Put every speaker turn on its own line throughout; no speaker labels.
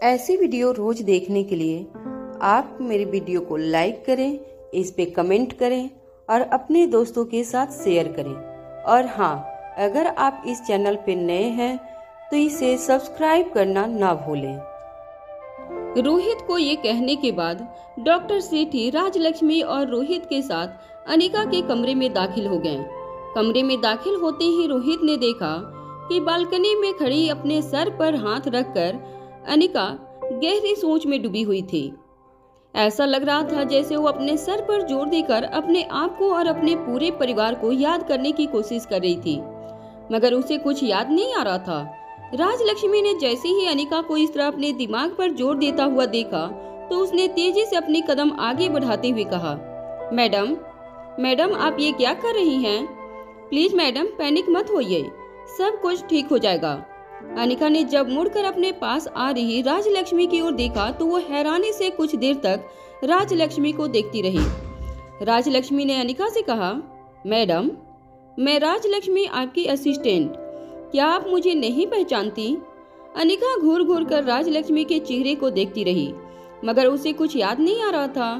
ऐसी वीडियो रोज देखने के लिए आप मेरी वीडियो को लाइक करें, इस पे कमेंट करें और अपने दोस्तों के साथ शेयर करें। और हाँ, अगर आप इस चैनल पे नए हैं तो इसे सब्सक्राइब करना ना भूलें। रोहित को ये कहने के बाद डॉक्टर सेठी राजलक्ष्मी और रोहित के साथ अनिका के कमरे में दाखिल हो गए। कमरे में दाखिल होते ही रोहित ने देखा कि बालकनी में खड़ी अपने सर पर हाथ रखकर अनिका गहरी सोच में डूबी हुई थी। ऐसा लग रहा था जैसे वो अपने सर पर जोर देकर अपने आप को और अपने पूरे परिवार को याद करने की कोशिश कर रही थी, मगर उसे कुछ याद नहीं आ रहा था। राजलक्ष्मी ने जैसे ही अनिका को इस तरह अपने दिमाग पर जोर देता हुआ देखा तो उसने तेजी से अपने कदम आगे बढ़ाते हुए कहा, मैडम आप ये क्या कर रही हैं? प्लीज मैडम, पैनिक मत होइए, सब कुछ ठीक हो जाएगा। अनिका ने जब मुड़कर अपने पास आ रही राजलक्ष्मी की ओर देखा तो वो हैरानी से कुछ देर तक राजलक्ष्मी को देखती रही। राजलक्ष्मी ने अनिका से कहा, मैडम, मैं राजलक्ष्मी आपकी असिस्टेंट, क्या आप मुझे नहीं पहचानती? अनिका घूर घूर कर राजलक्ष्मी के चेहरे को देखती रही, मगर उसे कुछ याद नहीं आ रहा था।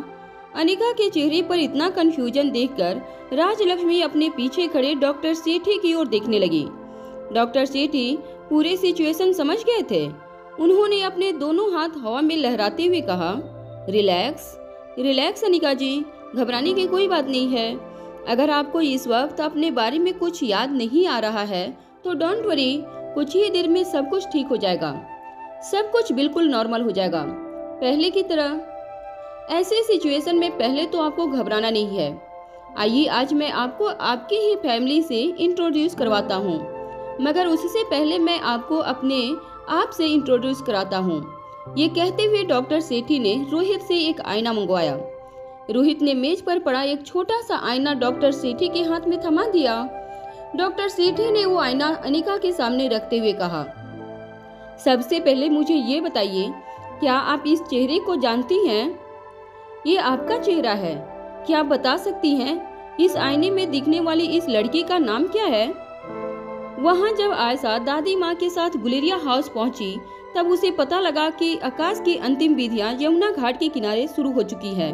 अनिका के चेहरे पर इतना कंफ्यूजन देखकर राजलक्ष्मी अपने पीछे खड़े डॉक्टर सेठी की ओर देखने लगी। डॉक्टर सेठी पूरे सिचुएशन समझ गए थे। उन्होंने अपने दोनों हाथ हवा में लहराते हुए कहा, रिलैक्स अनिका जी, घबराने की कोई बात नहीं है। अगर आपको इस वक्त अपने बारे में कुछ याद नहीं आ रहा है तो डोंट वरी, कुछ ही देर में सब कुछ ठीक हो जाएगा, सब कुछ बिल्कुल नॉर्मल हो जाएगा, पहले की तरह। ऐसे सिचुएशन में पहले तो आपको घबराना नहीं है। आइए आज मैं आपको आपकी ही फैमिली से इंट्रोड्यूस करवाता हूँ, मगर उससे पहले मैं आपको अपने आप से इंट्रोड्यूस कराता हूँ। ये कहते हुए डॉक्टर सेठी ने रोहित से एक आईना मंगवाया। रोहित ने मेज पर पड़ा एक छोटा सा आईना डॉक्टर सेठी के हाथ में थमा दिया। डॉक्टर सेठी ने वो आईना अनिका के सामने रखते हुए कहा, सबसे पहले मुझे ये बताइए, क्या आप इस चेहरे को जानती हैं? ये आपका चेहरा है। क्या आप बता सकती हैं इस आईने में दिखने वाली इस लड़की का नाम क्या है? वहाँ जब आयशा दादी माँ के साथ गुलेरिया हाउस पहुँची तब उसे पता लगा कि आकाश की अंतिम विधियाँ यमुना घाट के किनारे शुरू हो चुकी है।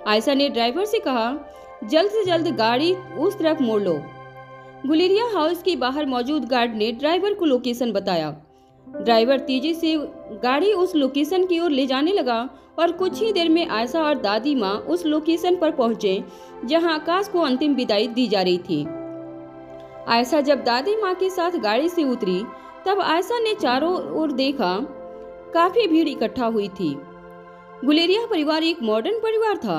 आयशा ने ड्राइवर से कहा, जल्द से जल्द गाड़ी उस तरफ मोड़ लो। गुलेरिया हाउस के बाहर मौजूद गार्ड ने ड्राइवर को लोकेशन बताया। ड्राइवर तेजी से गाड़ी उस लोकेशन की ओर ले जाने लगा और कुछ ही देर में आयशा और दादी माँ उस लोकेशन पर पहुंचे जहां आकाश को अंतिम विदाई दी जा रही थी। आयशा जब दादी माँ के साथ गाड़ी से उतरी तब आयशा ने चारों ओर देखा, काफी भीड़ इकट्ठा हुई थी। गुलेरिया परिवार एक मॉडर्न परिवार था,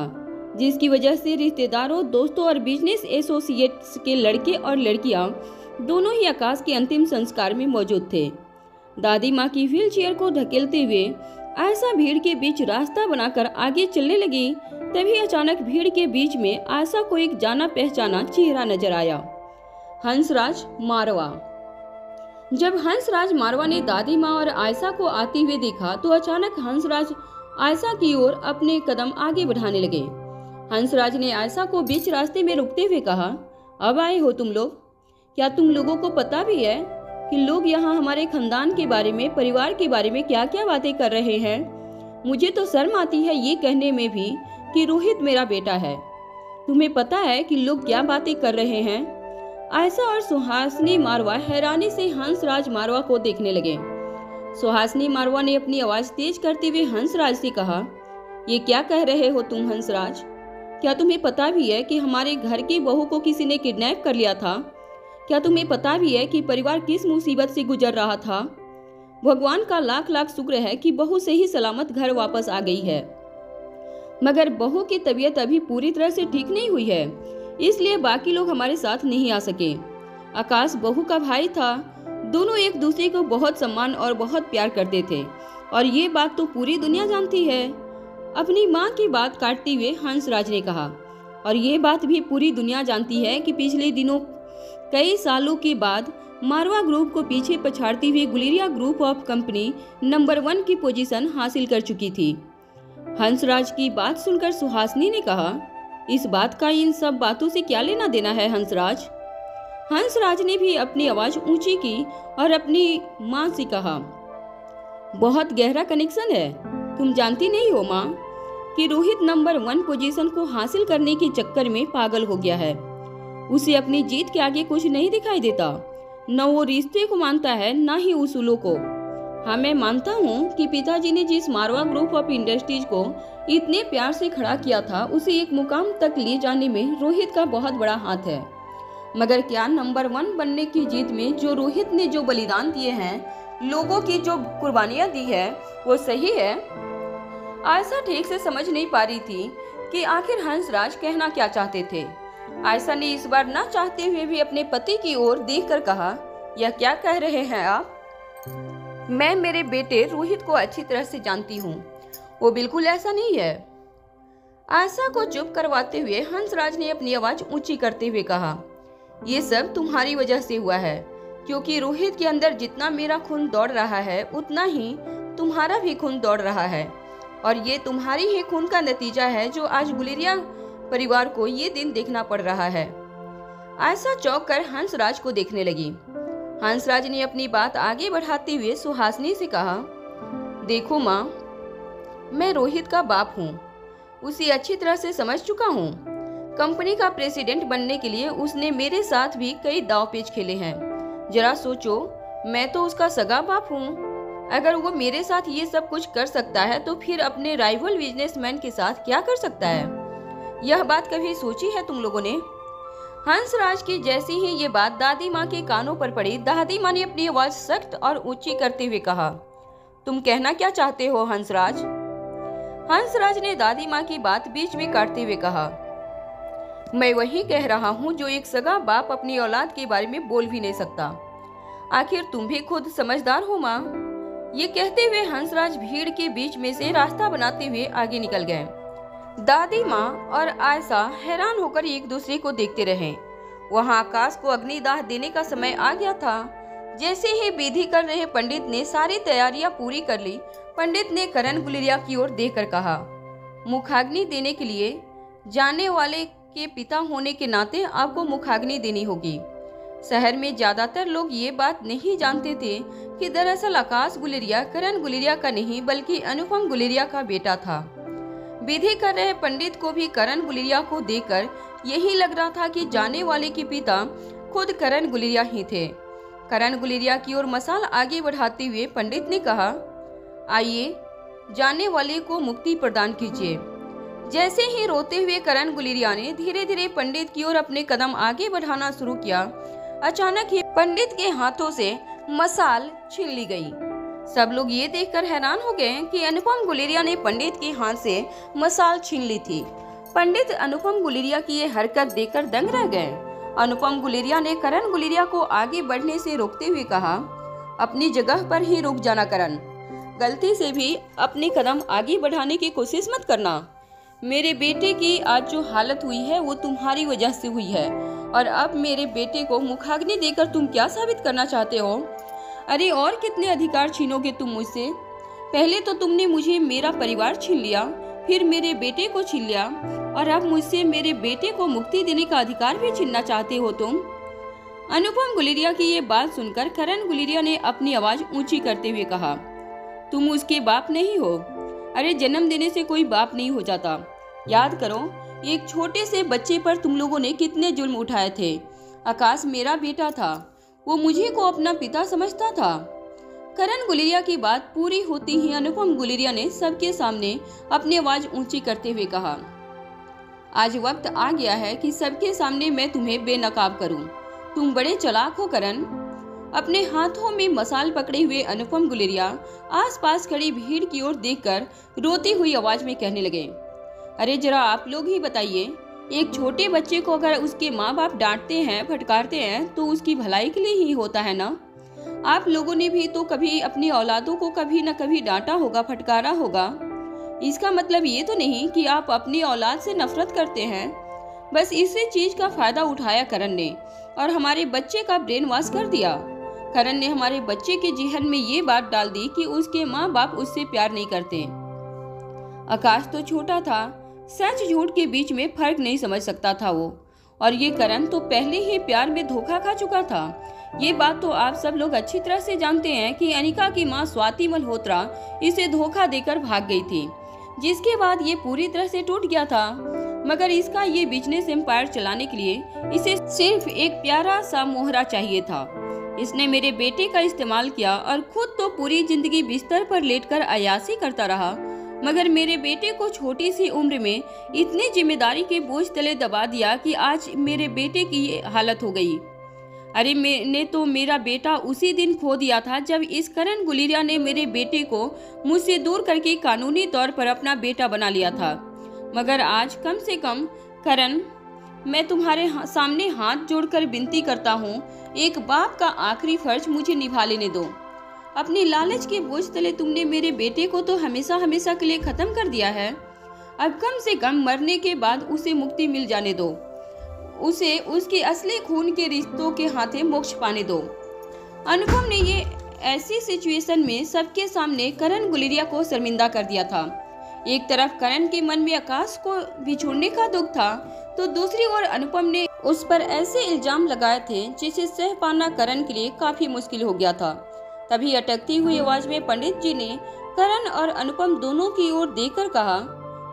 जिसकी वजह से रिश्तेदारों, दोस्तों और बिजनेस एसोसिएट्स के लड़के और लड़कियां दोनों ही आकाश के अंतिम संस्कार में मौजूद थे। दादी माँ की व्हील चेयर को धकेलते हुए आयशा भीड़ के बीच रास्ता बनाकर आगे चलने लगी। तभी अचानक भीड़ के बीच में आयशा को एक जाना पहचाना चेहरा नजर आया, हंसराज मारवा। जब हंसराज मारवा ने दादी माँ और आयशा को आते हुए देखा तो अचानक हंसराज आयशा की ओर अपने कदम आगे बढ़ाने लगे। हंसराज ने आयशा को बीच रास्ते में रुकते हुए कहा, अब आए हो तुम लोग? क्या तुम लोगों को पता भी है कि लोग यहाँ हमारे खानदान के बारे में, परिवार के बारे में क्या क्या बातें कर रहे हैं? मुझे तो शर्म आती है ये कहने में भी कि रोहित मेरा बेटा है। तुम्हें पता है कि लोग क्या बातें कर रहे हैं? आयशा और सुहासिनी मारवा हैरानी से हंसराज मारवा को देखने लगे। सुहासिनी मारवा ने अपनी आवाज तेज करते हुए हंसराज से कहा, ये क्या कह रहे हो तुम हंसराज? क्या तुम्हें पता भी है कि हमारे घर की बहू को किसी ने किडनैप कर लिया था? क्या तुम्हें पता भी है कि परिवार किस मुसीबत से गुजर रहा था? भगवान का लाख लाख शुक्र है कि बहू सही सलामत घर वापस आ गई है, मगर बहू की तबीयत अभी पूरी तरह से ठीक नहीं हुई है, इसलिए बाकी लोग हमारे साथ नहीं आ सके। आकाश बहू का भाई था, दोनों एक दूसरे को बहुत सम्मान और बहुत प्यार करते थे और ये बात तो पूरी दुनिया जानती है। अपनी माँ की बात काटते हुए हंसराज ने कहा, और ये बात भी पूरी दुनिया जानती है कि पिछले दिनों कई सालों के बाद मारवा ग्रुप को पीछे पछाड़ती हुई Guleria group of company number 1 की पोजीशन हासिल कर चुकी थी। हंसराज की बात सुनकर सुहासिनी ने कहा, इस बात का इन सब बातों से क्या लेना देना है हंसराज? हंसराज ने भी अपनी आवाज ऊंची की और अपनी माँ से कहा, बहुत गहरा कनेक्शन है। तुम जानती नहीं हो माँ कि रोहित नंबर 1 पोजीशन को हासिल करने के चक्कर में पागल हो गया है। उसे अपनी जीत के आगे कुछ नहीं दिखाई देता। न वो रिश्ते को मानता है, न ही उसूलों को। हाँ, मैं मानता हूँ कि पिताजी ने जिस मारवा ग्रुप ऑफ इंडस्ट्रीज को इतने प्यार से खड़ा किया था, उसे एक मुकाम तक ले जाने में रोहित का बहुत बड़ा हाथ है। मगर क्या नंबर 1 बनने की जीत में जो रोहित ने जो बलिदान दिए हैं, लोगों की जो कुर्बानियां दी है, वो सही है? आयशा ठीक से समझ नहीं पा रही थी कि आखिर हंसराज कहना क्या चाहते थे। आयशा ने इस बार ना चाहते हुए भी अपने पति की ओर देखकर कहा, यह क्या कह रहे हैं आप? मैं मेरे बेटे रोहित को अच्छी तरह से जानती हूँ, वो बिल्कुल ऐसा नहीं है। आयशा को चुप करवाते हुए हंसराज ने अपनी आवाज ऊंची करते हुए कहा, ये सब तुम्हारी वजह से हुआ है, क्योंकि रोहित के अंदर जितना मेरा खून दौड़ रहा है, उतना ही तुम्हारा भी खून दौड़ रहा है, और ये तुम्हारी ही खून का नतीजा है जो आज गुलेरिया परिवार को ये दिन देखना पड़ रहा है। आयशा चौंक कर हंसराज को देखने लगी। हंसराज ने अपनी बात आगे बढ़ाते हुए सुहासिनी से कहा, देखो माँ, मैं रोहित का बाप हूँ, उसे अच्छी तरह से समझ चुका हूँ। कंपनी का प्रेसिडेंट बनने के लिए उसने मेरे साथ भी कई दांव पेच खेले हैं। जरा सोचो, मैं तो उसका सगा बाप हूँ। अगर वो मेरे साथ ये सब कुछ कर सकता है, तो फिर अपने राइवल बिजनेसमैन के साथ क्या कर सकता है? यह बात कभी सोची है तुम लोगों ने? हंसराज की जैसी ही ये बात दादी माँ के कानों पर पड़ी, दादी माँ ने अपनी आवाज सख्त और ऊंची करते हुए कहा, तुम कहना क्या चाहते हो हंसराज? हंसराज ने दादी माँ की बात बीच में काटते हुए कहा, मैं वही कह रहा हूँ जो एक सगा बाप अपनी औलाद के बारे में बोल भी नहीं सकता। आखिर तुम भी खुद समझदार हो माँ। ये कहते हुए हंसराज भीड़ के बीच में से रास्ता बनाते हुए आगे निकल गए। दादी माँ और आयशा हैरान होकर एक दूसरे को देखते रहे। वहाँ आकाश को अग्निदाह देने का समय आ गया था। जैसे ही विधि कर रहे पंडित ने सारी तैयारियां पूरी कर ली, पंडित ने करण गुलेरिया की ओर देखकर कहा, मुखाग्नि देने के लिए जाने वाले के पिता होने के नाते आपको मुखाग्नि देनी होगी। शहर में ज्यादातर लोग ये बात नहीं जानते थे कि दरअसल आकाश गुलेरिया करण गुलेरिया का नहीं बल्कि अनुपम गुलेरिया का बेटा था। विधि कर रहे पंडित को भी करण गुलेरिया को देखकर यही लग रहा था कि जाने वाले के पिता खुद करण गुलेरिया ही थे। करण गुलेरिया की ओर मसाल आगे बढ़ाते हुए पंडित ने कहा, आइए जाने वाले को मुक्ति प्रदान कीजिए। जैसे ही रोते हुए करण गुलेरिया ने धीरे धीरे पंडित की ओर अपने कदम आगे बढ़ाना शुरू किया, अचानक ही पंडित के हाथों से मसाल छीन ली गई। सब लोग ये देखकर हैरान हो गए कि अनुपम गुलेरिया ने पंडित के हाथ से मसाल छीन ली थी। पंडित अनुपम गुलेरिया की ये हरकत देखकर दंग रह गए। अनुपम गुलेरिया ने करण गुलेरिया को आगे बढ़ने से रोकते हुए कहा, अपनी जगह पर ही रुक जाना करण, गलती से भी अपने कदम आगे बढ़ाने की कोशिश मत करना। मेरे बेटे की आज जो हालत हुई है वो तुम्हारी वजह से हुई है, और अब मेरे बेटे को मुखाग्नि देकर तुम क्या साबित करना चाहते हो? अरे और कितने अधिकार छीनोगे तुम मुझसे? पहले तो तुमने मुझे मेरा परिवार छीन लिया, फिर मेरे बेटे को छीन लिया, और अब मुझसे मेरे बेटे को मुक्ति देने का अधिकार भी छीनना चाहते हो तुम? अनुपम गुलेरिया की ये बात सुनकर करण गुलेरिया ने अपनी आवाज ऊंची करते हुए कहा, तुम उसके बाप नहीं हो। अरे जन्म देने से कोई बाप नहीं हो जाता। याद करो, एक छोटे से बच्चे पर तुम लोगों ने कितने जुल्म उठाए थे। आकाश मेरा बेटा था, वो मुझे को अपना पिता समझता था। करण गुलेरिया की बात पूरी होती ही अनुपम गुलेरिया ने सबके सामने अपनी आवाज ऊंची करते हुए कहा, आज वक्त आ गया है कि सबके सामने मैं तुम्हें बेनकाब करूं। तुम बड़े चालाक हो करण। अपने हाथों में मसाल पकड़े हुए अनुपम गुलेरिया आसपास खड़ी भीड़ की ओर देखकर रोती हुई आवाज में कहने लगे, अरे जरा आप लोग ही बताइए, एक छोटे बच्चे को अगर उसके माँ बाप डांटते हैं, फटकारते हैं, तो उसकी भलाई के लिए ही होता है ना? आप लोगों ने भी तो कभी अपनी औलादों को कभी न कभी डांटा होगा, फटकारा होगा। इसका मतलब ये तो नहीं कि आप अपनी औलाद से नफरत करते हैं। बस इसी चीज का फायदा उठाया करण ने और हमारे बच्चे का ब्रेन वॉश कर दिया। करण ने हमारे बच्चे के जिहन में ये बात डाल दी कि उसके माँ बाप उससे प्यार नहीं करते। आकाश तो छोटा था, सच झूठ के बीच में फर्क नहीं समझ सकता था वो, और ये करण तो पहले ही प्यार में धोखा खा चुका था। ये बात तो आप सब लोग अच्छी तरह से जानते हैं कि अनिका की मां स्वाति मल्होत्रा इसे धोखा देकर भाग गई थी, जिसके बाद ये पूरी तरह से टूट गया था। मगर इसका ये बिजनेस एम्पायर चलाने के लिए इसे सिर्फ एक प्यारा सा मोहरा चाहिए था। इसने मेरे बेटे का इस्तेमाल किया और खुद तो पूरी जिंदगी बिस्तर पर लेटकर अय्याशी करता रहा, मगर मेरे बेटे को छोटी सी उम्र में इतनी जिम्मेदारी के बोझ तले दबा दिया कि आज मेरे बेटे की ये हालत हो गई। अरे मैंने तो मेरा बेटा उसी दिन खो दिया था जब इस करण गुलेरिया ने मेरे बेटे को मुझसे दूर करके कानूनी तौर पर अपना बेटा बना लिया था। मगर आज कम से कम करण, मैं तुम्हारे सामने हाथ जोड़कर विनती करता हूँ, एक बाप का आखिरी फर्ज मुझे निभा लेने दो। अपनी लालच के बोझ तले तुमने मेरे बेटे को तो हमेशा हमेशा के लिए खत्म कर दिया है। अब कम से कम मरने के बाद उसे मुक्ति मिल जाने दो, उसे उसके असली खून के रिश्तों के हाथे मोक्ष पाने दो। अनुपम ने ये ऐसी सिचुएशन में सबके सामने करण गुलेरिया को शर्मिंदा कर दिया था। एक तरफ करण के मन में आकाश को बिछोड़ने का दुख था, तो दूसरी ओर अनुपम ने उस पर ऐसे इल्जाम लगाए थे जिसे सह पाना करण के लिए काफी मुश्किल हो गया था। तभी अटकती हुई आवाज में पंडित जी ने करण और अनुपम दोनों की ओर देखकर कहा,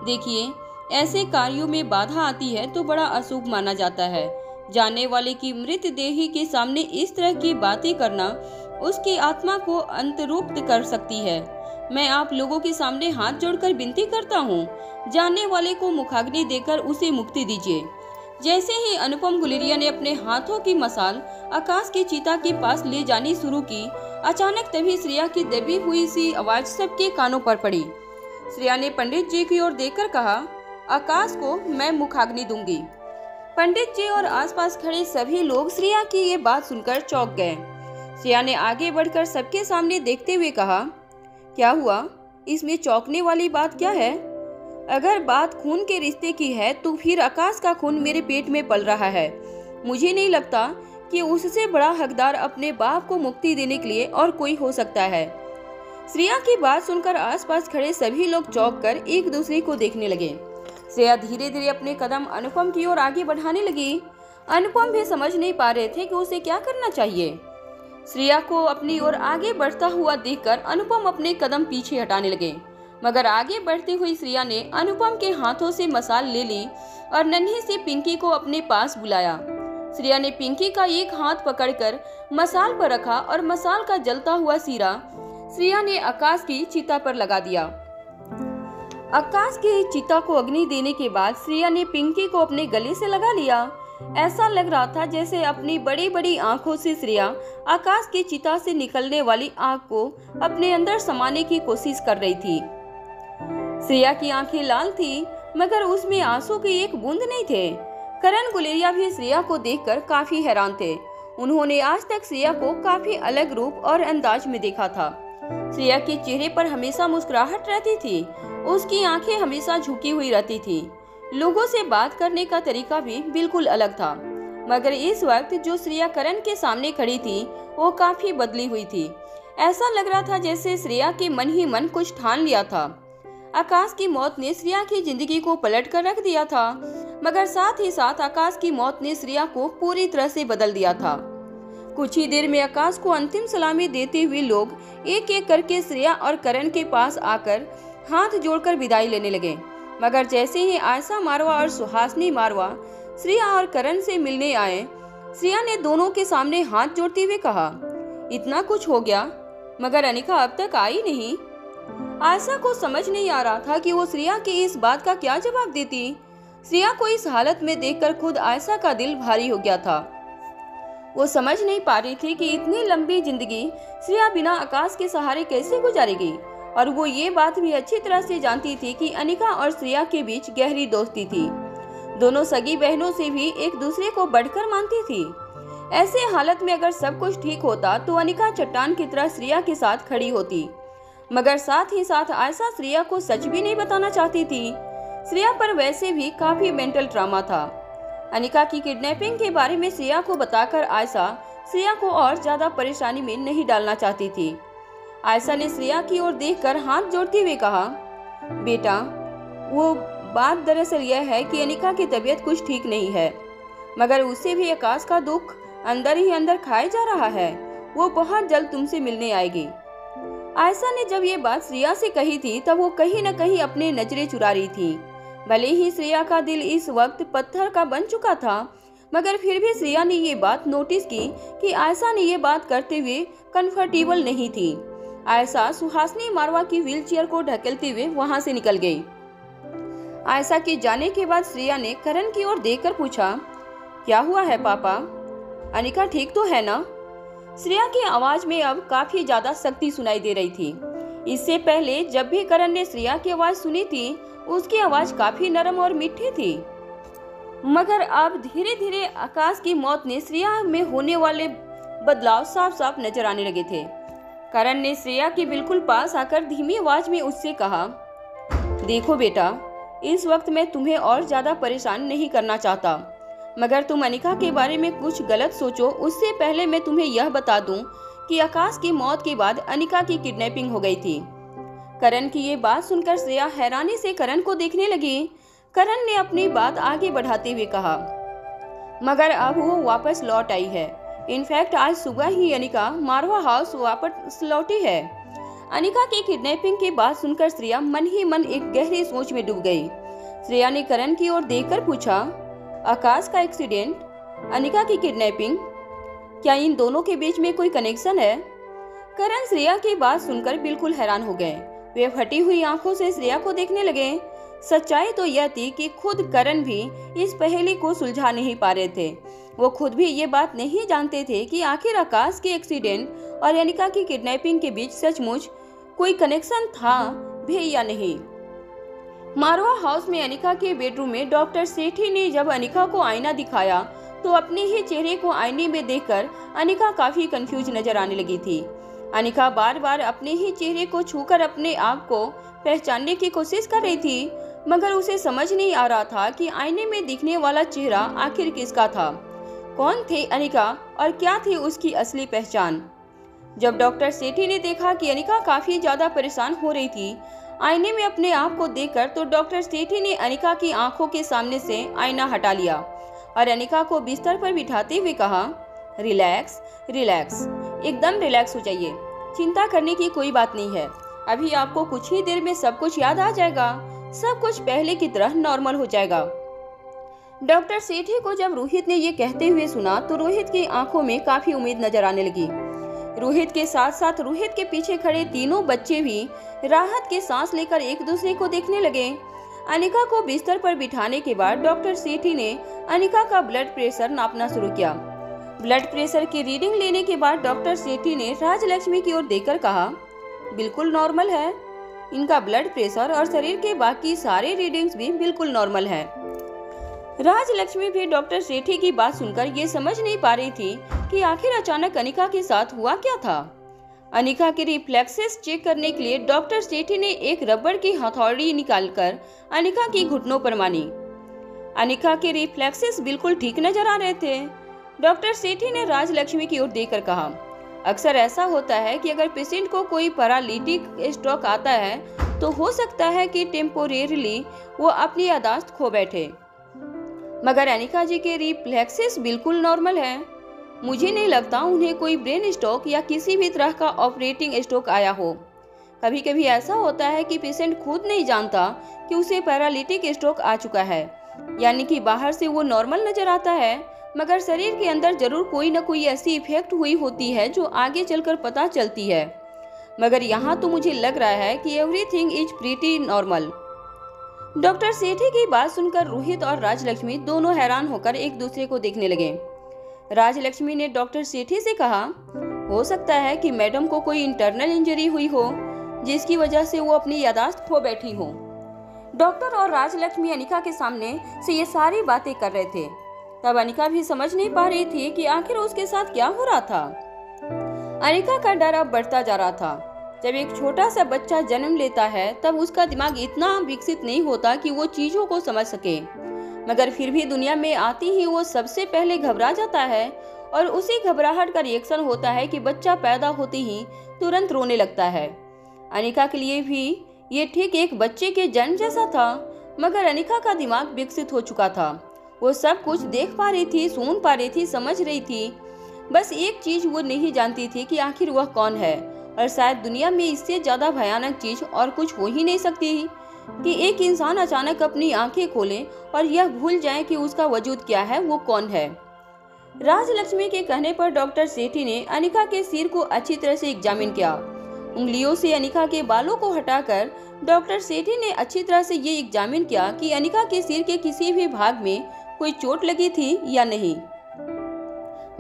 देखिए, ऐसे कार्यों में बाधा आती है तो बड़ा अशुभ माना जाता है। जानने वाले की मृतदेही के सामने इस तरह की बातें करना उसकी आत्मा को अंतरुप्त कर सकती है। मैं आप लोगों के सामने हाथ जोड़कर विनती करता हूँ, जानने वाले को मुखाग्नि देकर उसे मुक्ति दीजिए। जैसे ही अनुपम गुलेरिया ने अपने हाथों की मसाल आकाश की चिता के पास ले जानी शुरू की, अचानक तभी श्रेया की दबी हुई सी आवाज सबके कानों पर पड़ी। श्रेया ने पंडित जी की ओर देखकर कहा, आकाश को मैं मुखाग्नि दूंगी। पंडित जी और आसपास खड़े सभी लोग श्रेया की ये बात सुनकर चौंक गए। श्रेया ने आगे बढ़कर सबके सामने देखते हुए कहा, क्या हुआ? इसमें चौंकने वाली बात क्या है? अगर बात खून के रिश्ते की है तो फिर आकाश का खून मेरे पेट में पल रहा है। मुझे नहीं लगता कि उससे बड़ा हकदार अपने बाप को मुक्ति देने के लिए और कोई हो सकता है। श्रेया की बात सुनकर आसपास खड़े सभी लोग चौंक कर एक दूसरे को देखने लगे। श्रेया धीरे धीरे अपने कदम अनुपम की ओर आगे बढ़ाने लगी। अनुपम भी समझ नहीं पा रहे थे कि उसे क्या करना चाहिए। श्रेया को अपनी ओर आगे बढ़ता हुआ देखकर अनुपम अपने कदम पीछे हटाने लगे, मगर आगे बढ़ती हुई श्रेया ने अनुपम के हाथों से मसाल ले ली और नन्ही सी पिंकी को अपने पास बुलाया। श्रेया ने पिंकी का एक हाथ पकड़कर मसाल पर रखा और मसाल का जलता हुआ सिरा श्रेया ने आकाश की चिता पर लगा दिया। आकाश की चिता को अग्नि देने के बाद श्रेया ने पिंकी को अपने गले से लगा लिया। ऐसा लग रहा था जैसे अपनी बड़ी बड़ी आंखों से श्रेया आकाश की चिता से निकलने वाली आग को अपने अंदर समाने की कोशिश कर रही थी। श्रेया की आंखें लाल थी, मगर उसमें आंसू की एक बूंद नहीं थे। करण गुलेरिया भी श्रेया को देखकर काफी हैरान थे। उन्होंने आज तक श्रेया को काफी अलग रूप और अंदाज में देखा था। श्रेया के चेहरे पर हमेशा मुस्कुराहट रहती थी, उसकी आंखें हमेशा झुकी हुई रहती थी। लोगों से बात करने का तरीका भी बिल्कुल अलग था, मगर इस वक्त जो श्रेया करण के सामने खड़ी थी वो काफी बदली हुई थी। ऐसा लग रहा था जैसे श्रेया के मन ही मन कुछ ठान लिया था। आकाश की मौत ने श्रेया की जिंदगी को पलट कर रख दिया था, मगर साथ ही साथ आकाश की मौत ने श्रेया को पूरी तरह से बदल दिया था। कुछ ही देर में आकाश को अंतिम सलामी देते हुए लोग एक एक करके श्रेया और करण के पास आकर हाथ जोड़कर विदाई लेने लगे, मगर जैसे ही आयशा मारवा और सुहासनी मारवा श्रेया और करण से मिलने आए, श्रेया ने दोनों के सामने हाथ जोड़ते हुए कहा, इतना कुछ हो गया मगर अनिका अब तक आई नहीं। आयशा को समझ नहीं आ रहा था कि वो श्रेया की इस बात का क्या जवाब देती। श्रेया को इस हालत में देखकर खुद आयशा का दिल भारी हो गया था। वो समझ नहीं पा रही थी कि इतनी लंबी जिंदगी श्रेया बिना आकाश के सहारे कैसे गुजारेगी, और वो ये बात भी अच्छी तरह से जानती थी कि अनिका और श्रेया के बीच गहरी दोस्ती थी। दोनों सगी बहनों से भी एक दूसरे को बढ़कर मानती थी। ऐसे हालत में अगर सब कुछ ठीक होता तो अनिका चट्टान की तरह श्रेया के साथ खड़ी होती, मगर साथ ही साथ आयशा श्रेया को सच भी नहीं बताना चाहती थी। श्रेया पर वैसे भी काफी मेंटल ट्रॉमा था। अनिका की किडनैपिंग के बारे में श्रेया को बताकर आयशा श्रेया को और ज्यादा परेशानी में नहीं डालना चाहती थी। आयशा ने श्रेया की ओर देखकर हाथ जोड़ते हुए कहा, बेटा, वो बात दरअसल यह है कि अनिका की तबीयत कुछ ठीक नहीं है, मगर उसे भी आकाश का दुख अंदर ही अंदर खाए जा रहा है। वो बहुत जल्द तुमसे मिलने आएगी। आयशा ने जब ये बात श्रेया से कही थी तब वो कहीं न कहीं अपनी नजरें चुरा रही थी। भले ही श्रेया का दिल इस वक्त पत्थर का बन चुका था, मगर फिर भी श्रेया ने ये बात नोटिस की कि आयशा ने ये बात करते हुए कंफर्टेबल नहीं थी। आयशा सुहासिनी मारवा की व्हीलचेयर को ढकेलते हुए वहां से निकल गई। आयशा के जाने के बाद श्रेया ने करण की ओर देखकर पूछा, क्या हुआ है पापा? अनिका ठीक तो है ना? श्रेया की आवाज में अब काफी ज्यादा सख्ती सुनाई दे रही थी। इससे पहले जब भी करण ने श्रेया की आवाज सुनी थी, उसकी आवाज काफी नरम और मीठी थी, मगर अब धीरे धीरे आकाश की मौत ने श्रेया में होने वाले बदलाव साफ साफ नजर आने लगे थे। करण ने श्रेया के बिल्कुल पास आकर धीमी आवाज में उससे कहा, देखो बेटा, इस वक्त मैं तुम्हें और ज्यादा परेशान नहीं करना चाहता, मगर तुम अनिका के बारे में कुछ गलत सोचो उससे पहले मैं तुम्हें यह बता दूं कि आकाश की मौत के बाद अनिका की किडनैपिंग हो गई थी। करण की ये बात सुनकर श्रेया हैरानी से करण को देखने लगी। करण ने अपनी बात आगे बढ़ाते हुए कहा, मगर अब वो वापस लौट आई है। इनफैक्ट आज सुबह ही अनिका मारवा हाउस वापस लौटी है। अनिका की किडनैपिंग की बात सुनकर श्रेया मन ही मन एक गहरी सोच में डूब गई। श्रेया ने करण की ओर देखकर पूछा, आकाश का एक्सीडेंट, अनिका की किडनैपिंग, क्या इन दोनों के बीच में कोई कनेक्शन है? करण श्रेया की बात सुनकर बिल्कुल हैरान हो गए। वे फटी हुई आंखों से श्रेया को देखने लगे। सच्चाई तो यह थी कि खुद करण भी इस पहेली को सुलझा नहीं पा रहे थे। वो खुद भी ये बात नहीं जानते थे कि आखिर आकाश के एक्सीडेंट और अनिका की किडनैपिंग के बीच सचमुच कोई कनेक्शन था भी या नहीं। मारवा हाउस में अनिका के बेडरूम में डॉक्टर सेठी ने जब अनिका को आईना दिखाया तो अपने ही चेहरे को आईने में देखकर अनिका काफी कंफ्यूज नजर आने लगी थी। अनिका बार बार अपने ही चेहरे को छूकर अपने आप को पहचानने की कोशिश कर रही थी, मगर उसे समझ नहीं आ रहा था कि आईने में दिखने वाला चेहरा आखिर किसका था। कौन थे अनिका और क्या थी उसकी असली पहचान? जब डॉक्टर सेठी ने देखा कि अनिका काफी ज्यादा परेशान हो रही थी आईने में अपने आप को देखकर, तो डॉक्टर सेठी ने अनिका की आंखों के सामने से आईना हटा लिया और अनिका को बिस्तर पर बिठाते हुए कहा, रिलैक्स रिलैक्स, एकदम रिलैक्स हो जाइए, चिंता करने की कोई बात नहीं है। अभी आपको कुछ ही देर में सब कुछ याद आ जाएगा, सब कुछ पहले की तरह नॉर्मल हो जाएगा। डॉक्टर सेठी को जब रोहित ने ये कहते हुए सुना तो रोहित की आंखों में काफी उम्मीद नजर आने लगी। रोहित के साथ साथ रोहित के पीछे खड़े तीनों बच्चे भी राहत की सांस लेकर एक दूसरे को देखने लगे। अनिका को बिस्तर पर बिठाने के बाद डॉक्टर सेठी ने अनिका का ब्लड प्रेशर नापना शुरू किया। ब्लड प्रेशर की रीडिंग लेने के बाद डॉक्टर सेठी ने राजलक्ष्मी की ओर देखकर कहा, बिल्कुल नॉर्मल है, इनका ब्लड प्रेशर और शरीर के बाकी सारे रीडिंग्स भी बिल्कुल नॉर्मल है। राजलक्ष्मी भी डॉक्टर सेठी की बात सुनकर ये समझ नहीं पा रही थी कि आखिर अचानक अनिका के साथ हुआ क्या था। अनिका के रिफ्लेक्सेस चेक करने के लिए डॉक्टर सेठी ने एक रबड़ की हथौड़ी निकालकर अनिका की घुटनों पर मारी। अनिका के रिफ्लेक्सेस बिल्कुल ठीक नजर आ रहे थे। डॉक्टर सेठी ने राजलक्ष्मी की ओर देखकर कहा, अक्सर ऐसा होता है कि अगर पेशेंट को कोई पैरालिटिक स्ट्रोक आता है तो हो सकता है कि टेम्पोरेरीली वो अपनी याददाश्त खो बैठे, मगर अनिका जी के रिफ्लेक्सेस बिल्कुल नॉर्मल है। मुझे नहीं लगता उन्हें कोई ब्रेन स्ट्रोक या किसी भी तरह का ऑपरेटिंग स्ट्रोक आया हो। कभी कभी ऐसा होता है कि पेशेंट खुद नहीं जानता कि उसे पैरालिटिक स्ट्रोक आ चुका है, यानी कि बाहर से वो नॉर्मल नजर आता है, मगर शरीर के अंदर जरूर कोई न कोई ऐसी इफेक्ट हुई होती है जो आगे चलकर पता चलती है। मगर यहाँ तो मुझे लग रहा है कि everything is pretty normal. Doctor Sethi की बात सुनकर रोहित और राजलक्ष्मी दोनों हैरान होकर एक दूसरे को देखने लगे। राजलक्ष्मी ने डॉक्टर सेठी से कहा, हो सकता है कि मैडम को कोई इंटरनल इंजरी हुई हो जिसकी वजह से वो अपनी याददाश्त खो बैठी हो। डॉक्टर और राजलक्ष्मी अनिका के सामने से ये सारी बातें कर रहे थे। तब अनिका भी समझ नहीं पा रही थी कि आखिर उसके साथ क्या हो रहा था। अनिका का डर अब बढ़ता जा रहा था। जब एक छोटा सा बच्चा जन्म लेता है तब उसका दिमाग इतना विकसित नहीं होता कि वो चीजों को समझ सके, मगर फिर भी दुनिया में आती ही वो सबसे पहले घबरा जाता है और उसी घबराहट का रिएक्शन होता है कि बच्चा पैदा होते ही तुरंत रोने लगता है। अनिका के लिए भी ये ठीक एक बच्चे के जन्म जैसा था, मगर अनिका का दिमाग विकसित हो चुका था। वो सब कुछ देख पा रही थी, सुन पा रही थी, समझ रही थी। बस एक चीज वो नहीं जानती थी कि आखिर वह कौन है, और शायद दुनिया में इससे ज्यादा भयानक चीज और कुछ हो ही नहीं सकती कि एक इंसान अचानक अपनी आंखें खोले और यह भूल जाए कि उसका वजूद क्या है, वो कौन है। राजलक्ष्मी के कहने पर डॉक्टर सेठी ने अनिका के सिर को अच्छी तरह से एग्जामिन किया। उंगलियों से अनिका के बालों को हटाकर डॉक्टर सेठी ने अच्छी तरह से ये एग्जामिन किया कि अनिका के सिर के किसी भी भाग में कोई चोट लगी थी या नहीं,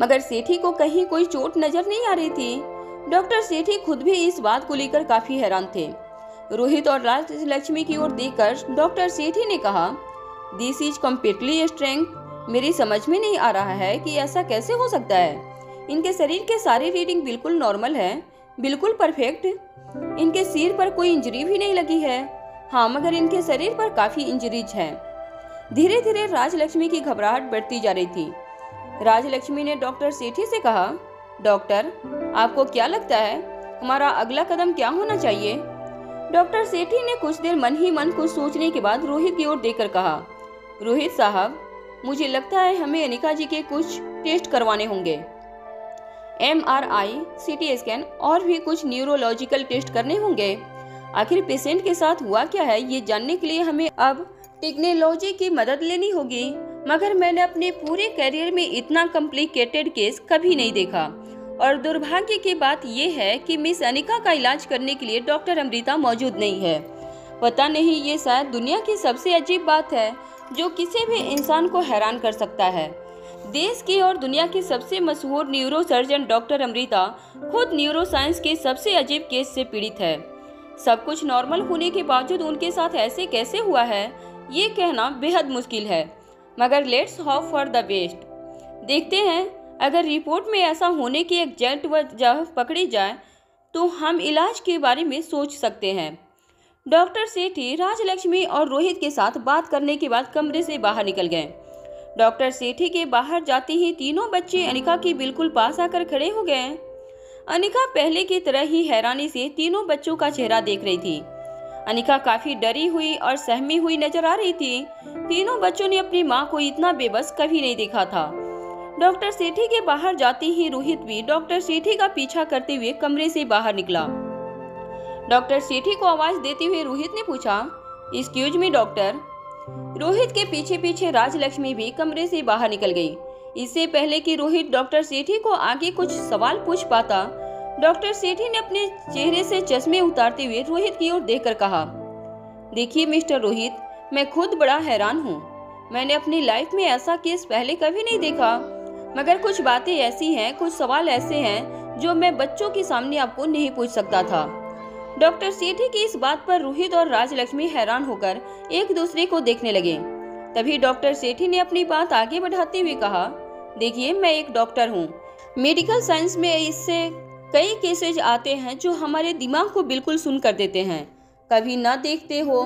मगर सेठी को कहीं कोई चोट नजर नहीं आ रही थी। डॉक्टर सेठी खुद भी इस बात को लेकर काफी हैरान थे। रोहित और राजलक्ष्मी की ओर देखकर डॉक्टर सेठी ने कहा, दिस इज कम्प्लीटली स्ट्रेंथ। मेरी समझ में नहीं आ रहा है कि ऐसा कैसे हो सकता है। इनके शरीर के सारी रीडिंग बिल्कुल नॉर्मल है, बिल्कुल परफेक्ट। इनके सिर पर कोई इंजरी भी नहीं लगी है। हाँ, मगर इनके शरीर पर काफी इंजरीज हैं। धीरे धीरे राजलक्ष्मी की घबराहट बढ़ती जा रही थी। राजलक्ष्मी ने डॉक्टर सेठी से कहा, डॉक्टर, आपको क्या लगता है हमारा अगला कदम क्या होना चाहिए? डॉक्टर सेठी ने कुछ देर मन ही मन कुछ सोचने के बाद रोहित की ओर देखकर कहा, रोहित साहब, मुझे लगता है हमें अनिका जी के कुछ टेस्ट करवाने होंगे। MRI, CT स्कैन और भी कुछ न्यूरोलॉजिकल टेस्ट करने होंगे। आखिर पेशेंट के साथ हुआ क्या है, ये जानने के लिए हमें अब टेक्नोलॉजी की मदद लेनी होगी। मगर मैंने अपने पूरे करियर में इतना कॉम्प्लिकेटेड केस कभी नहीं देखा, और दुर्भाग्य की बात यह है कि मिस अनिका का इलाज करने के लिए डॉक्टर अमृता मौजूद नहीं है। पता नहीं, ये शायद दुनिया की सबसे अजीब बात है जो किसी भी इंसान को हैरान कर सकता है। देश की और दुनिया की सबसे मशहूर न्यूरो सर्जन डॉक्टर अमृता खुद न्यूरोसाइंस के सबसे अजीब केस से पीड़ित है। सब कुछ नॉर्मल होने के बावजूद उनके साथ ऐसे कैसे हुआ है, ये कहना बेहद मुश्किल है। मगर let's hope for the best. देखते हैं, अगर रिपोर्ट में ऐसा होने की एग्जैक्ट वजह पकड़ी जाए तो हम इलाज के बारे में सोच सकते हैं। डॉक्टर सेठी राजलक्ष्मी और रोहित के साथ बात करने के बाद कमरे से बाहर निकल गए। डॉक्टर सेठी के बाहर जाते ही तीनों बच्चे अनिका के बिल्कुल पास आकर खड़े हो गए। अनिका पहले की तरह ही हैरानी से तीनों बच्चों का चेहरा देख रही थी। अनिका काफी डरी हुई और सहमी हुई नजर आ रही थी। तीनों बच्चों ने अपनी माँ को इतना बेबस कभी नहीं देखा था। डॉक्टर सेठी के बाहर जाते ही रोहित भी डॉक्टर सेठी का पीछा करते हुए कमरे से बाहर निकला। डॉक्टर सेठी को आवाज देते हुए रोहित ने पूछा, एक्सक्यूज मी डॉक्टर। रोहित के पीछे पीछे राजलक्ष्मी भी कमरे से बाहर निकल गई। इससे पहले कि रोहित डॉक्टर सेठी को आगे कुछ सवाल पूछ पाता, डॉक्टर सेठी ने अपने चेहरे से चश्मे उतारते हुए रोहित की ओर देखकर कहा, देखिए मिस्टर रोहित, मैं खुद बड़ा हैरान हूँ। मैंने अपनी लाइफ में ऐसा केस पहले कभी नहीं देखा, मगर कुछ बातें ऐसी हैं, कुछ सवाल ऐसे हैं जो मैं बच्चों के सामने आपको नहीं पूछ सकता था। डॉक्टर सेठी की इस बात पर रोहित और राजलक्ष्मी हैरान होकर एक दूसरे को देखने लगे। तभी डॉक्टर सेठी ने अपनी बात आगे बढ़ाते हुए कहा, देखिए, मैं एक डॉक्टर हूँ। मेडिकल साइंस में इससे कई केसेज आते हैं जो हमारे दिमाग को बिल्कुल सुन कर देते हैं। कभी ना देखते हो,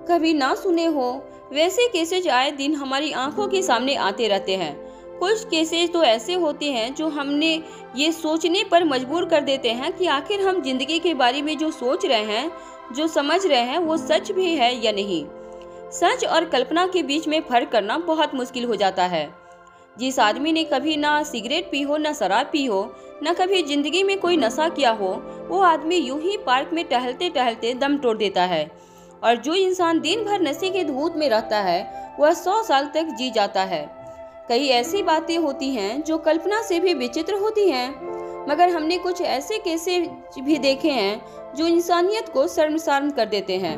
कभी ना सुने हो, वैसे केसेज आए दिन हमारी आंखों के सामने आते रहते हैं। कुछ केसेज तो ऐसे होते हैं जो हमने ये सोचने पर मजबूर कर देते हैं कि आखिर हम जिंदगी के बारे में जो सोच रहे हैं, जो समझ रहे हैं, वो सच भी है या नहीं। सच और कल्पना के बीच में फर्क करना बहुत मुश्किल हो जाता है। जिस आदमी ने कभी ना सिगरेट पी हो, ना शराब पी हो, ना कभी जिंदगी में कोई नशा किया हो, वो आदमी यूं ही पार्क में टहलते टहलते दम तोड़ देता है। और जो इंसान दिन भर नशे के धूत में रहता है, वह 100 साल तक जी जाता है। कई ऐसी बातें होती हैं जो कल्पना से भी विचित्र होती हैं, मगर हमने कुछ ऐसे केसेस भी देखे हैं जो इंसानियत को शर्मसार कर देते हैं।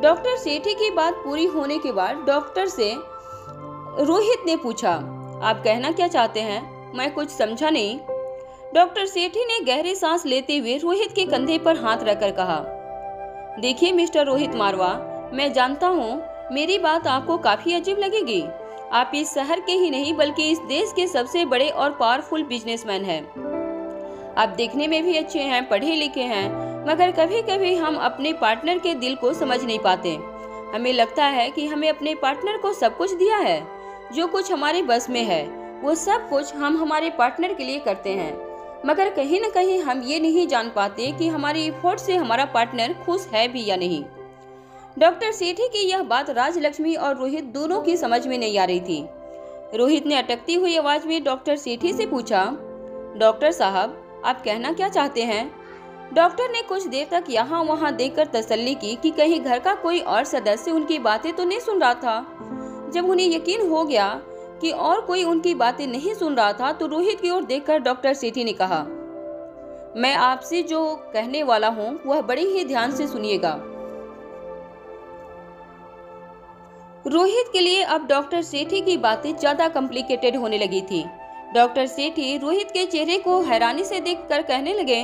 डॉक्टर सेठी की बात पूरी होने के बाद डॉक्टर से रोहित ने पूछा, आप कहना क्या चाहते हैं? मैं कुछ समझा नहीं। डॉक्टर सेठी ने गहरी सांस लेते हुए रोहित के कंधे पर हाथ रखकर कहा, देखिए मिस्टर रोहित मारवा, मैं जानता हूँ मेरी बात आपको काफी अजीब लगेगी। आप इस शहर के ही नहीं बल्कि इस देश के सबसे बड़े और पावरफुल बिजनेसमैन हैं। आप देखने में भी अच्छे हैं, पढ़े लिखे हैं, मगर कभी कभी हम अपने पार्टनर के दिल को समझ नहीं पाते। हमें लगता है कि हमें अपने पार्टनर को सब कुछ दिया है, जो कुछ हमारे बस में है वो सब कुछ हम हमारे पार्टनर के लिए करते हैं, मगर कहीं न कहीं हम ये नहीं जान पाते कि हमारी एफर्ट से हमारा पार्टनर खुश है भी या नहीं। डॉक्टर सेठी की यह बात राजलक्ष्मी और रोहित दोनों की समझ में नहीं आ रही थी। रोहित ने अटकती हुई आवाज में डॉक्टर सेठी से पूछा, डॉक्टर साहब, आप कहना क्या चाहते हैं? डॉक्टर ने कुछ देर तक यहाँ वहाँ देखकर तसल्ली की कि कहीं घर का कोई और सदस्य उनकी बातें तो नहीं सुन रहा था। जब उन्हें यकीन हो गया कि और कोई उनकी बातें नहीं सुन रहा था तो रोहित की ओर देखकर डॉक्टर सेठी ने कहा, मैं आपसे जो कहने वाला हूँ वह बड़े ही ध्यान से सुनिएगा। रोहित के लिए अब डॉक्टर सेठी की बातें ज्यादा कॉम्प्लिकेटेड होने लगी थी। डॉक्टर सेठी रोहित के चेहरे को हैरानी से देखकर कहने लगे,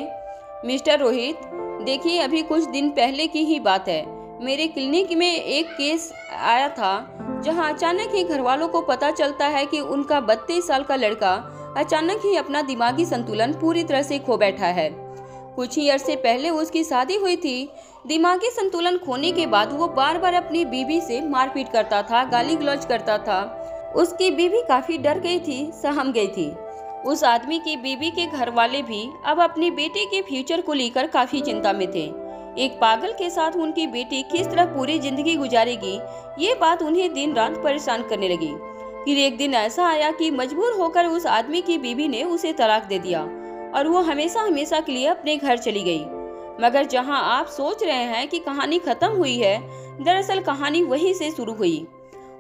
मिस्टर रोहित, देखिए अभी कुछ दिन पहले की ही बात है। मेरे क्लिनिक में एक केस आया था जहां अचानक ही घर वालों को पता चलता है कि उनका 32 साल का लड़का अचानक ही अपना दिमागी संतुलन पूरी तरह से खो बैठा है। कुछ ही अरसे पहले उसकी शादी हुई थी। दिमागी संतुलन खोने के बाद वो बार बार अपनी बीवी से मारपीट करता था, गाली गलौज करता था। उसकी बीवी काफी डर गई थी, सहम गई थी। उस आदमी की बीवी के घर वाले भी अब अपने बेटे के फ्यूचर को लेकर काफी चिंता में थे। एक पागल के साथ उनकी बेटी किस तरह पूरी जिंदगी गुजारेगी, ये बात उन्हें दिन रात परेशान करने लगी। फिर एक दिन ऐसा आया कि मजबूर होकर उस आदमी की बीवी ने उसे तलाक दे दिया और वो हमेशा हमेशा के लिए अपने घर चली गई। मगर जहां आप सोच रहे हैं कि कहानी खत्म हुई है, दरअसल कहानी वहीं से शुरू हुई।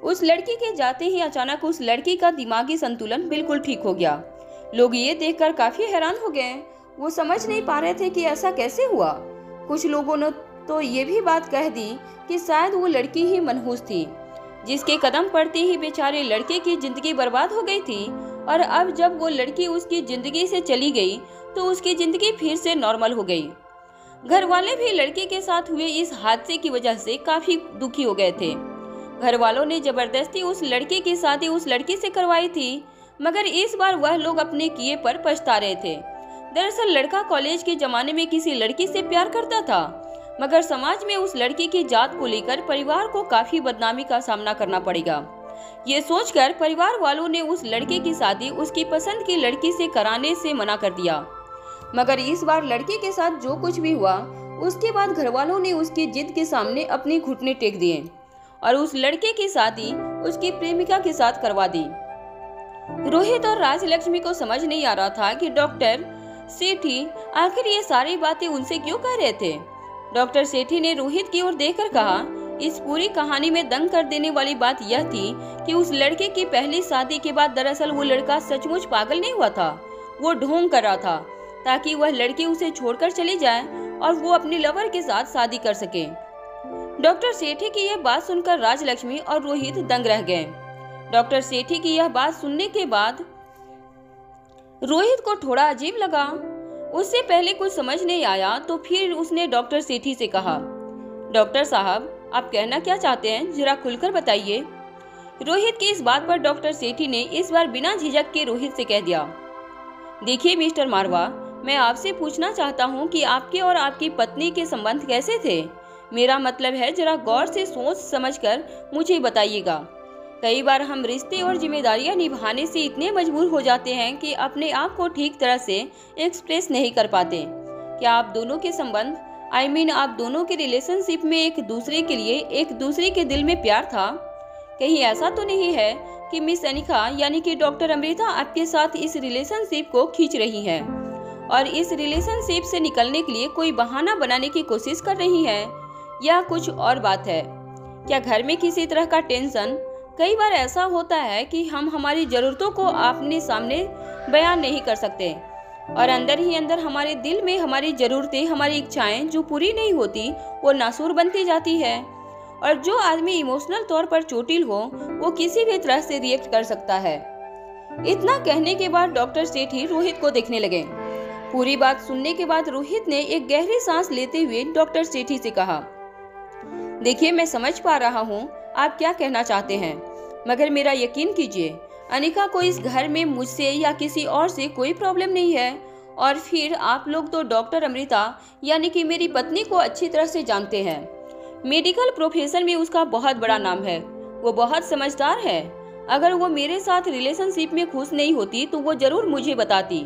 उस लड़की के जाते ही अचानक उस लड़की का दिमागी संतुलन बिल्कुल ठीक हो गया। लोग ये देखकर काफी हैरान हो गए। वो समझ नहीं पा रहे थे कि ऐसा कैसे हुआ। कुछ लोगों ने तो ये भी बात कह दी कि शायद वो लड़की ही मनहूस थी, जिसके कदम पड़ते ही बेचारे लड़के की जिंदगी बर्बाद हो गई थी। और अब जब वो लड़की उसकी जिंदगी से चली गई तो उसकी जिंदगी फिर से नॉर्मल हो गई। घर वाले भी लड़के के साथ हुए इस हादसे की वजह से काफी दुखी हो गए थे। घर वालों ने जबरदस्ती उस लड़के की शादी उस लड़की से करवाई थी, मगर इस बार वह लोग अपने किए पर पछता रहे थे। दरअसल लड़का कॉलेज के जमाने में किसी लड़की से प्यार करता था, मगर समाज में उस लड़की की जात को लेकर परिवार को काफी बदनामी का सामना करना पड़ेगा। ये सोचकर परिवार वालों ने उस लड़के की शादी उसकी पसंद की लड़की से कराने से मना कर दिया। मगर इस बार लड़के के साथ जो कुछ भी हुआ, उसके बाद घर वालों ने उसकी जिद के सामने अपने घुटने टेक दिए और उस लड़के की शादी उसकी प्रेमिका के साथ करवा दी। रोहित और राजलक्ष्मी को समझ नहीं आ रहा था कि डॉक्टर सेठी आखिर ये सारी बातें उनसे क्यों कह रहे थे। डॉक्टर सेठी ने रोहित की ओर देखकर कहा, इस पूरी कहानी में दंग कर देने वाली बात यह थी कि उस लड़के की पहली शादी के बाद दरअसल वो लड़का सचमुच पागल नहीं हुआ था। वो ढोंग कर रहा था ताकि वह लड़की उसे छोड़कर चली जाए और वो अपने लवर के साथ शादी कर सके। डॉक्टर सेठी की यह बात सुनकर राजलक्ष्मी और रोहित दंग रह गए। डॉक्टर सेठी की यह बात सुनने के बाद रोहित को थोड़ा अजीब लगा। उससे पहले कुछ समझ नहीं आया तो फिर उसने डॉक्टर सेठी से कहा, डॉक्टर साहब, आप कहना क्या चाहते हैं, जरा खुलकर बताइए। रोहित की इस बात पर डॉक्टर सेठी ने इस बार बिना झिझक के रोहित से कह दिया, देखिए मिस्टर मारवा, मैं आपसे पूछना चाहता हूँ कि आपके और आपकी पत्नी के संबंध कैसे थे। मेरा मतलब है जरा गौर से सोच समझकर मुझे बताइएगा। कई बार हम रिश्ते और जिम्मेदारियां निभाने से इतने मजबूर हो जाते हैं कि अपने आप को ठीक तरह से एक्सप्रेस नहीं कर पाते। क्या आप दोनों के संबंध आप दोनों के रिलेशनशिप में एक दूसरे के लिए एक दूसरे के दिल में प्यार था? कहीं ऐसा तो नहीं है कि मिस अनिका यानी कि डॉक्टर अमृता आपके साथ इस रिलेशनशिप को खींच रही है और इस रिलेशनशिप से निकलने के लिए कोई बहाना बनाने की कोशिश कर रही है, या कुछ और बात है? क्या घर में किसी तरह का टेंशन? कई बार ऐसा होता है कि हम हमारी जरूरतों को अपने सामने बयान नहीं कर सकते और अंदर ही अंदर हमारे दिल में हमारी जरूरतें, हमारी इच्छाएं जो पूरी नहीं होती वो नासूर बनती जाती है। और जो आदमी इमोशनल तौर पर चोटिल हो वो किसी भी तरह से रिएक्ट कर सकता है। इतना कहने के बाद डॉक्टर सेठी रोहित को देखने लगे। पूरी बात सुनने के बाद रोहित ने एक गहरी सांस लेते हुए डॉक्टर सेठी से कहा, देखिए मैं समझ पा रहा हूँ आप क्या कहना चाहते हैं, मगर मेरा यकीन कीजिए, अनिका को इस घर में मुझसे या किसी और से कोई प्रॉब्लम नहीं है। और फिर आप लोग तो डॉक्टर अमृता यानी कि मेरी पत्नी को अच्छी तरह से जानते हैं। मेडिकल प्रोफेशन में उसका बहुत बड़ा नाम है। वो बहुत समझदार है। अगर वो मेरे साथ रिलेशनशिप में खुश नहीं होती तो वो जरूर मुझे बताती।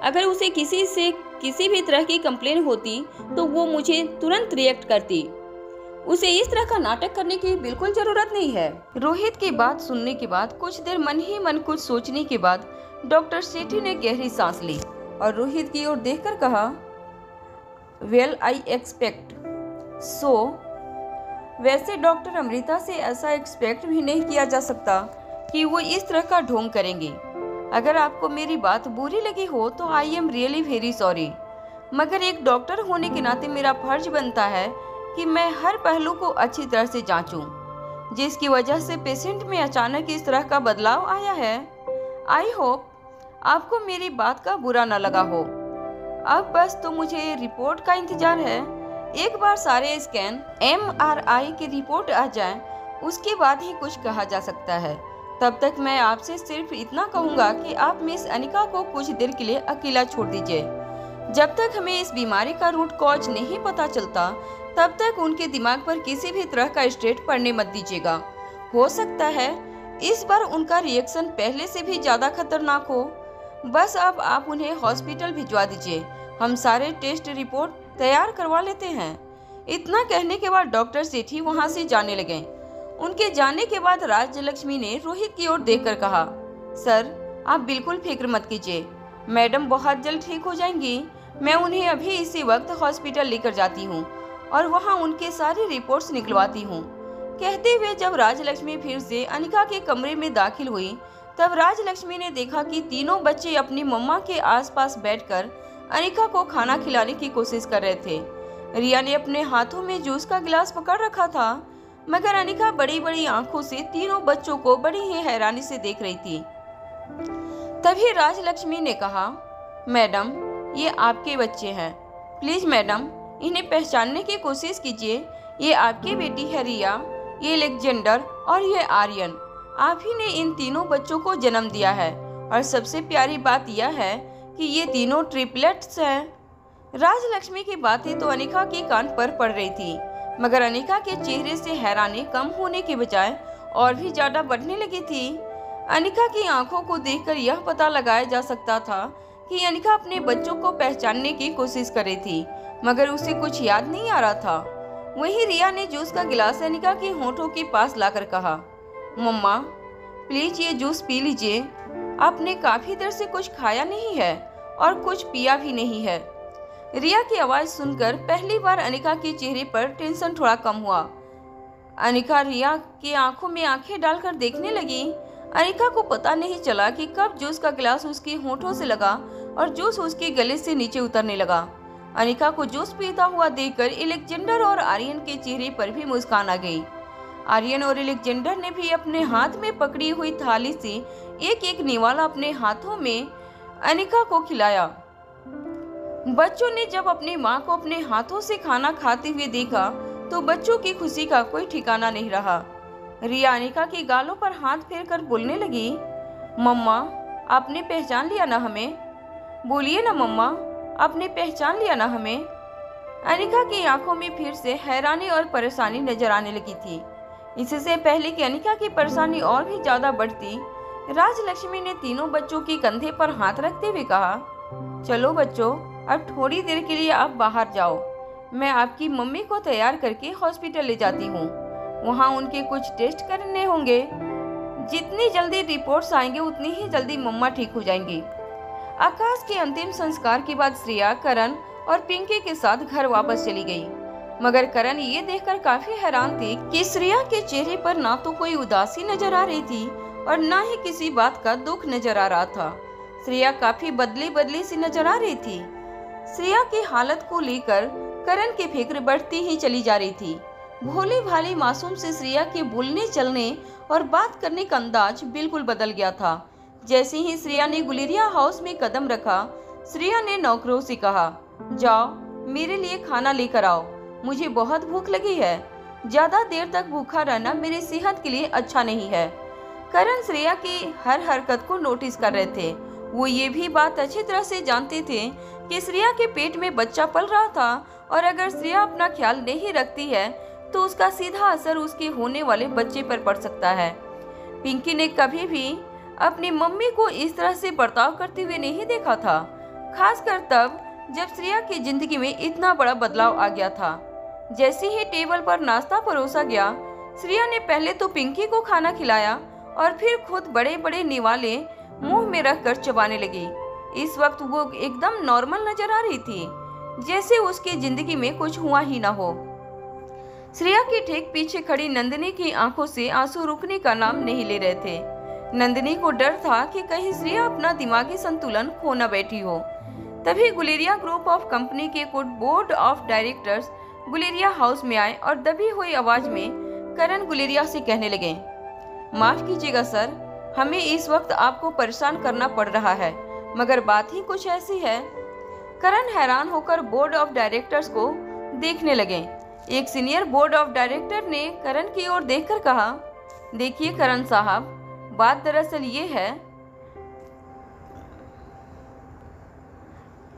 अगर उसे किसी से किसी भी तरह की कंप्लेन होती तो वो मुझे तुरंत रिएक्ट करती। उसे इस तरह का नाटक करने की बिल्कुल जरूरत नहीं है। रोहित की बात सुनने के बाद कुछ देर मन ही मन कुछ सोचने के बाद डॉक्टर सेठी ने गहरी सांस ली और रोहित की ओर देखकर कहा, वेल आई एक्सपेक्ट सो। वैसे डॉक्टर अमृता से ऐसा एक्सपेक्ट भी नहीं किया जा सकता कि वो इस तरह का ढोंग करेंगे। अगर आपको मेरी बात बुरी लगी हो तो I am really very sorry, मगर एक डॉक्टर होने के नाते मेरा फर्ज बनता है कि मैं हर पहलू को अच्छी तरह से जांचूं, जिसकी वजह से पेशेंट में अचानक इस तरह का बदलाव आया है। आई होप आपको मेरी बात का बुरा न लगा हो। अब बस तो मुझे रिपोर्ट का इंतजार है। एक बार सारे स्कैन MRI की रिपोर्ट आ जाए, उसके बाद ही कुछ कहा जा सकता है। तब तक मैं आपसे सिर्फ इतना कहूँगा कि आप मिस अनिका को कुछ देर के लिए अकेला छोड़ दीजिए। जब तक हमें इस बीमारी का रूट कॉज नहीं पता चलता, तब तक उनके दिमाग पर किसी भी तरह का स्ट्रेस पड़ने मत दीजिएगा। हो सकता है इस बार उनका रिएक्शन पहले से भी ज़्यादा खतरनाक हो। बस अब आप उन्हें हॉस्पिटल भिजवा दीजिए, हम सारे टेस्ट रिपोर्ट तैयार करवा लेते हैं। इतना कहने के बाद डॉक्टर सेठी वहाँ से जाने लगे। उनके जाने के बाद राजलक्ष्मी ने रोहित की ओर देखकर कहा, सर आप बिल्कुल फिक्र मत कीजिए, मैडम बहुत जल्द ठीक हो जाएंगी। मैं उन्हें अभी इसी वक्त हॉस्पिटल लेकर जाती हूँ और वहाँ उनके सारी रिपोर्ट्स निकलवाती हूँ। कहते हुए जब राजलक्ष्मी फिर से अनिका के कमरे में दाखिल हुई, तब राजलक्ष्मी ने देखा कि तीनों बच्चे अपनी मम्मा के आसपास बैठकर अनिका को खाना खिलाने की कोशिश कर रहे थे। रिया ने अपने हाथों में जूस का गिलास पकड़ रखा था, मगर अनिका बड़ी बड़ी आंखों से तीनों बच्चों को बड़ी ही हैरानी से देख रही थी। तभी राजलक्ष्मी ने कहा, मैडम ये आपके बच्चे हैं, प्लीज मैडम इन्हें पहचानने की कोशिश कीजिए। ये आपकी बेटी है रिया, ये अलेक्जेंडर और ये आर्यन। आप ही ने इन तीनों बच्चों को जन्म दिया है और सबसे प्यारी बात यह है कि ये तीनों ट्रिपलेट्स हैं। राजलक्ष्मी की बातें तो अनिका के कान पर पड़ रही थी, मगर अनिका के चेहरे से हैरानी कम होने के बजाय और भी ज्यादा बढ़ने लगी थी। अनिका की आंखों को देखकर यह पता लगाया जा सकता था कि अनिका अपने बच्चों को पहचानने की कोशिश कर रही थी, मगर उसे कुछ याद नहीं आ रहा था। वहीं रिया ने जूस का गिलास अनिका के होठों के पास लाकर कहा, मम्मा प्लीज ये जूस पी लीजिए, आपने काफी देर से कुछ खाया नहीं है और कुछ पिया भी नहीं है। रिया की आवाज सुनकर पहली बार अनिका के चेहरे पर टेंशन थोड़ा कम हुआ। अनिका रिया की आंखों में आंखें डालकर देखने लगी। अनिका को पता नहीं चला कि कब जूस का गिलास उसके होठों से लगा और जूस उसके गले से नीचे उतरने लगा। अनिका को जूस पीता हुआ देखकर अलेक्जेंडर और आर्यन के चेहरे पर भी मुस्कान आ गई। आर्यन और अलेक्जेंडर ने भी अपने हाथ में पकड़ी हुई थाली से एक एक निवाला अपने हाथों में अनिका को खिलाया। बच्चों ने जब अपनी माँ को अपने हाथों से खाना खाते हुए देखा तो बच्चों की खुशी का कोई ठिकाना नहीं रहा। रिया अनिका के गालों पर हाथ फेरकर बोलने लगी, मम्मा आपने पहचान लिया ना हमें? बोलिए ना मम्मा, आपने पहचान लिया ना हमें? अनिका की आंखों में फिर से हैरानी और परेशानी नजर आने लगी थी। इससे पहले कि अनिका की परेशानी और भी ज्यादा बढ़ती, राजलक्ष्मी ने तीनों बच्चों के कंधे पर हाथ रखते हुए कहा, चलो बच्चों अब थोड़ी देर के लिए आप बाहर जाओ, मैं आपकी मम्मी को तैयार करके हॉस्पिटल ले जाती हूँ। वहाँ उनके कुछ टेस्ट करने होंगे। जितनी जल्दी रिपोर्ट्स आएंगे उतनी ही जल्दी मम्मा ठीक हो जाएंगी। आकाश के अंतिम संस्कार के बाद श्रेया, करण और पिंकी के साथ घर वापस चली गई, मगर करण ये देखकर काफी हैरान थी कि श्रेया के चेहरे पर ना तो कोई उदासी नजर आ रही थी और ना ही किसी बात का दुख नजर आ रहा था। श्रेया काफी बदली बदली सी नजर आ रही थी। श्रेया की हालत को लेकर करण की फिक्र बढ़ती ही चली जा रही थी। भोली भाली मासूम से श्रेया के बोलने चलने और बात करने का अंदाज बिल्कुल बदल गया था। जैसे ही श्रेया ने गुलेरिया हाउस में कदम रखा, श्रेया ने नौकरों से कहा, जाओ मेरे लिए खाना लेकर आओ, मुझे बहुत भूख लगी है। ज्यादा देर तक भूखा रहना मेरी सेहत के लिए अच्छा नहीं है। करण श्रेया की हर हरकत को नोटिस कर रहे थे। वो ये भी बात अच्छी तरह से जानते थे कि श्रेया के पेट में बच्चा पल रहा था और अगर श्रेया अपना ख्याल नहीं रखती है तो उसका सीधा असर उसके होने वाले बच्चे पर पड़ सकता है। पिंकी ने कभी भी अपनी मम्मी को इस तरह से बर्ताव करते हुए नहीं देखा था, खासकर तब जब श्रेया की जिंदगी में इतना बड़ा बदलाव आ गया था। जैसे ही टेबल पर नाश्ता परोसा गया, श्रेया ने पहले तो पिंकी को खाना खिलाया और फिर खुद बड़े बड़े निवाले मुंह में रखकर चबाने लगी। इस वक्त वो एकदम नॉर्मल नजर आ रही थी, जैसे उसकी जिंदगी में कुछ हुआ ही ना हो। श्रेया के ठीक पीछे खड़ी नंदिनी की आंखों से आंसू रुकने का नाम नहीं ले रहे थे। नंदिनी को डर था कि कहीं श्रेया अपना दिमागी संतुलन खो न बैठी हो। तभी गुलेरिया ग्रुप ऑफ कंपनी के कुछ board of directors Guleria house में आए और दबी हुई आवाज में करण गुलेरिया से कहने लगे, माफ कीजिएगा सर, हमें इस वक्त आपको परेशान करना पड़ रहा है, मगर बात ही कुछ ऐसी है। करण हैरान होकर बोर्ड ऑफ डायरेक्टर्स को देखने लगे। एक सीनियर बोर्ड ऑफ डायरेक्टर ने करण की ओर देखकर कहा, देखिए करण साहब, बात दरअसल ये है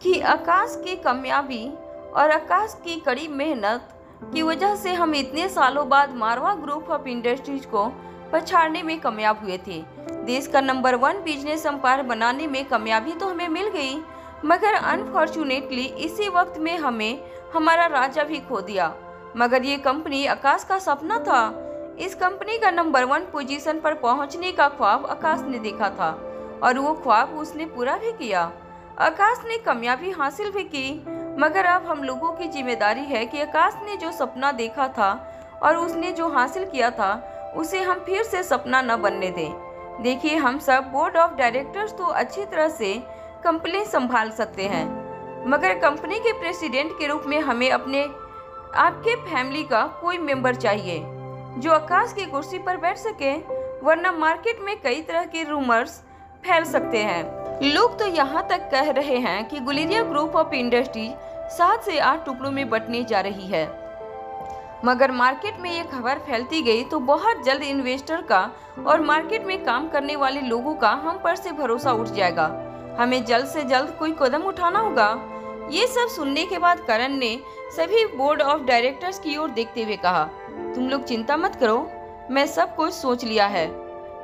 कि आकाश की कामयाबी और आकाश की कड़ी मेहनत की वजह से हम इतने सालों बाद मारवा ग्रुप ऑफ इंडस्ट्रीज को पछाड़ने में कामयाब हुए थे। देश का नंबर 1 बिजनेस एम्पायर बनाने में कामयाबी तो हमें मिल गई, मगर अनफॉर्चुनेटली इसी वक्त में हमें हमारा राजा भी खो दिया। मगर ये कंपनी आकाश का सपना था। इस कंपनी का नंबर 1 पोजीशन पर पहुंचने का ख्वाब आकाश ने देखा था और वो ख्वाब उसने पूरा भी किया। आकाश ने कामयाबी हासिल भी की, मगर अब हम लोगों की जिम्मेदारी है कि आकाश ने जो सपना देखा था और उसने जो हासिल किया था उसे हम फिर से सपना न बनने दें। देखिए, हम सब बोर्ड ऑफ डायरेक्टर्स तो अच्छी तरह से कंपनी संभाल सकते हैं, मगर कंपनी के प्रेसिडेंट के रूप में हमें आपके फैमिली का कोई मेंबर चाहिए जो आकाश की कुर्सी पर बैठ सके, वरना मार्केट में कई तरह के रूमर्स फैल सकते हैं। लोग तो यहाँ तक कह रहे हैं कि गुलेरिया ग्रुप ऑफ इंडस्ट्री 7 से 8 टुकड़ों में बंटने जा रही है। मगर मार्केट में ये खबर फैलती गई तो बहुत जल्द इन्वेस्टर का और मार्केट में काम करने वाले लोगों का हम पर से भरोसा उठ जाएगा। हमें जल्द से जल्द कोई कदम उठाना होगा। ये सब सुनने के बाद करण ने सभी बोर्ड ऑफ डायरेक्टर्स की ओर देखते हुए कहा, तुम लोग चिंता मत करो, मैं सब कुछ सोच लिया है।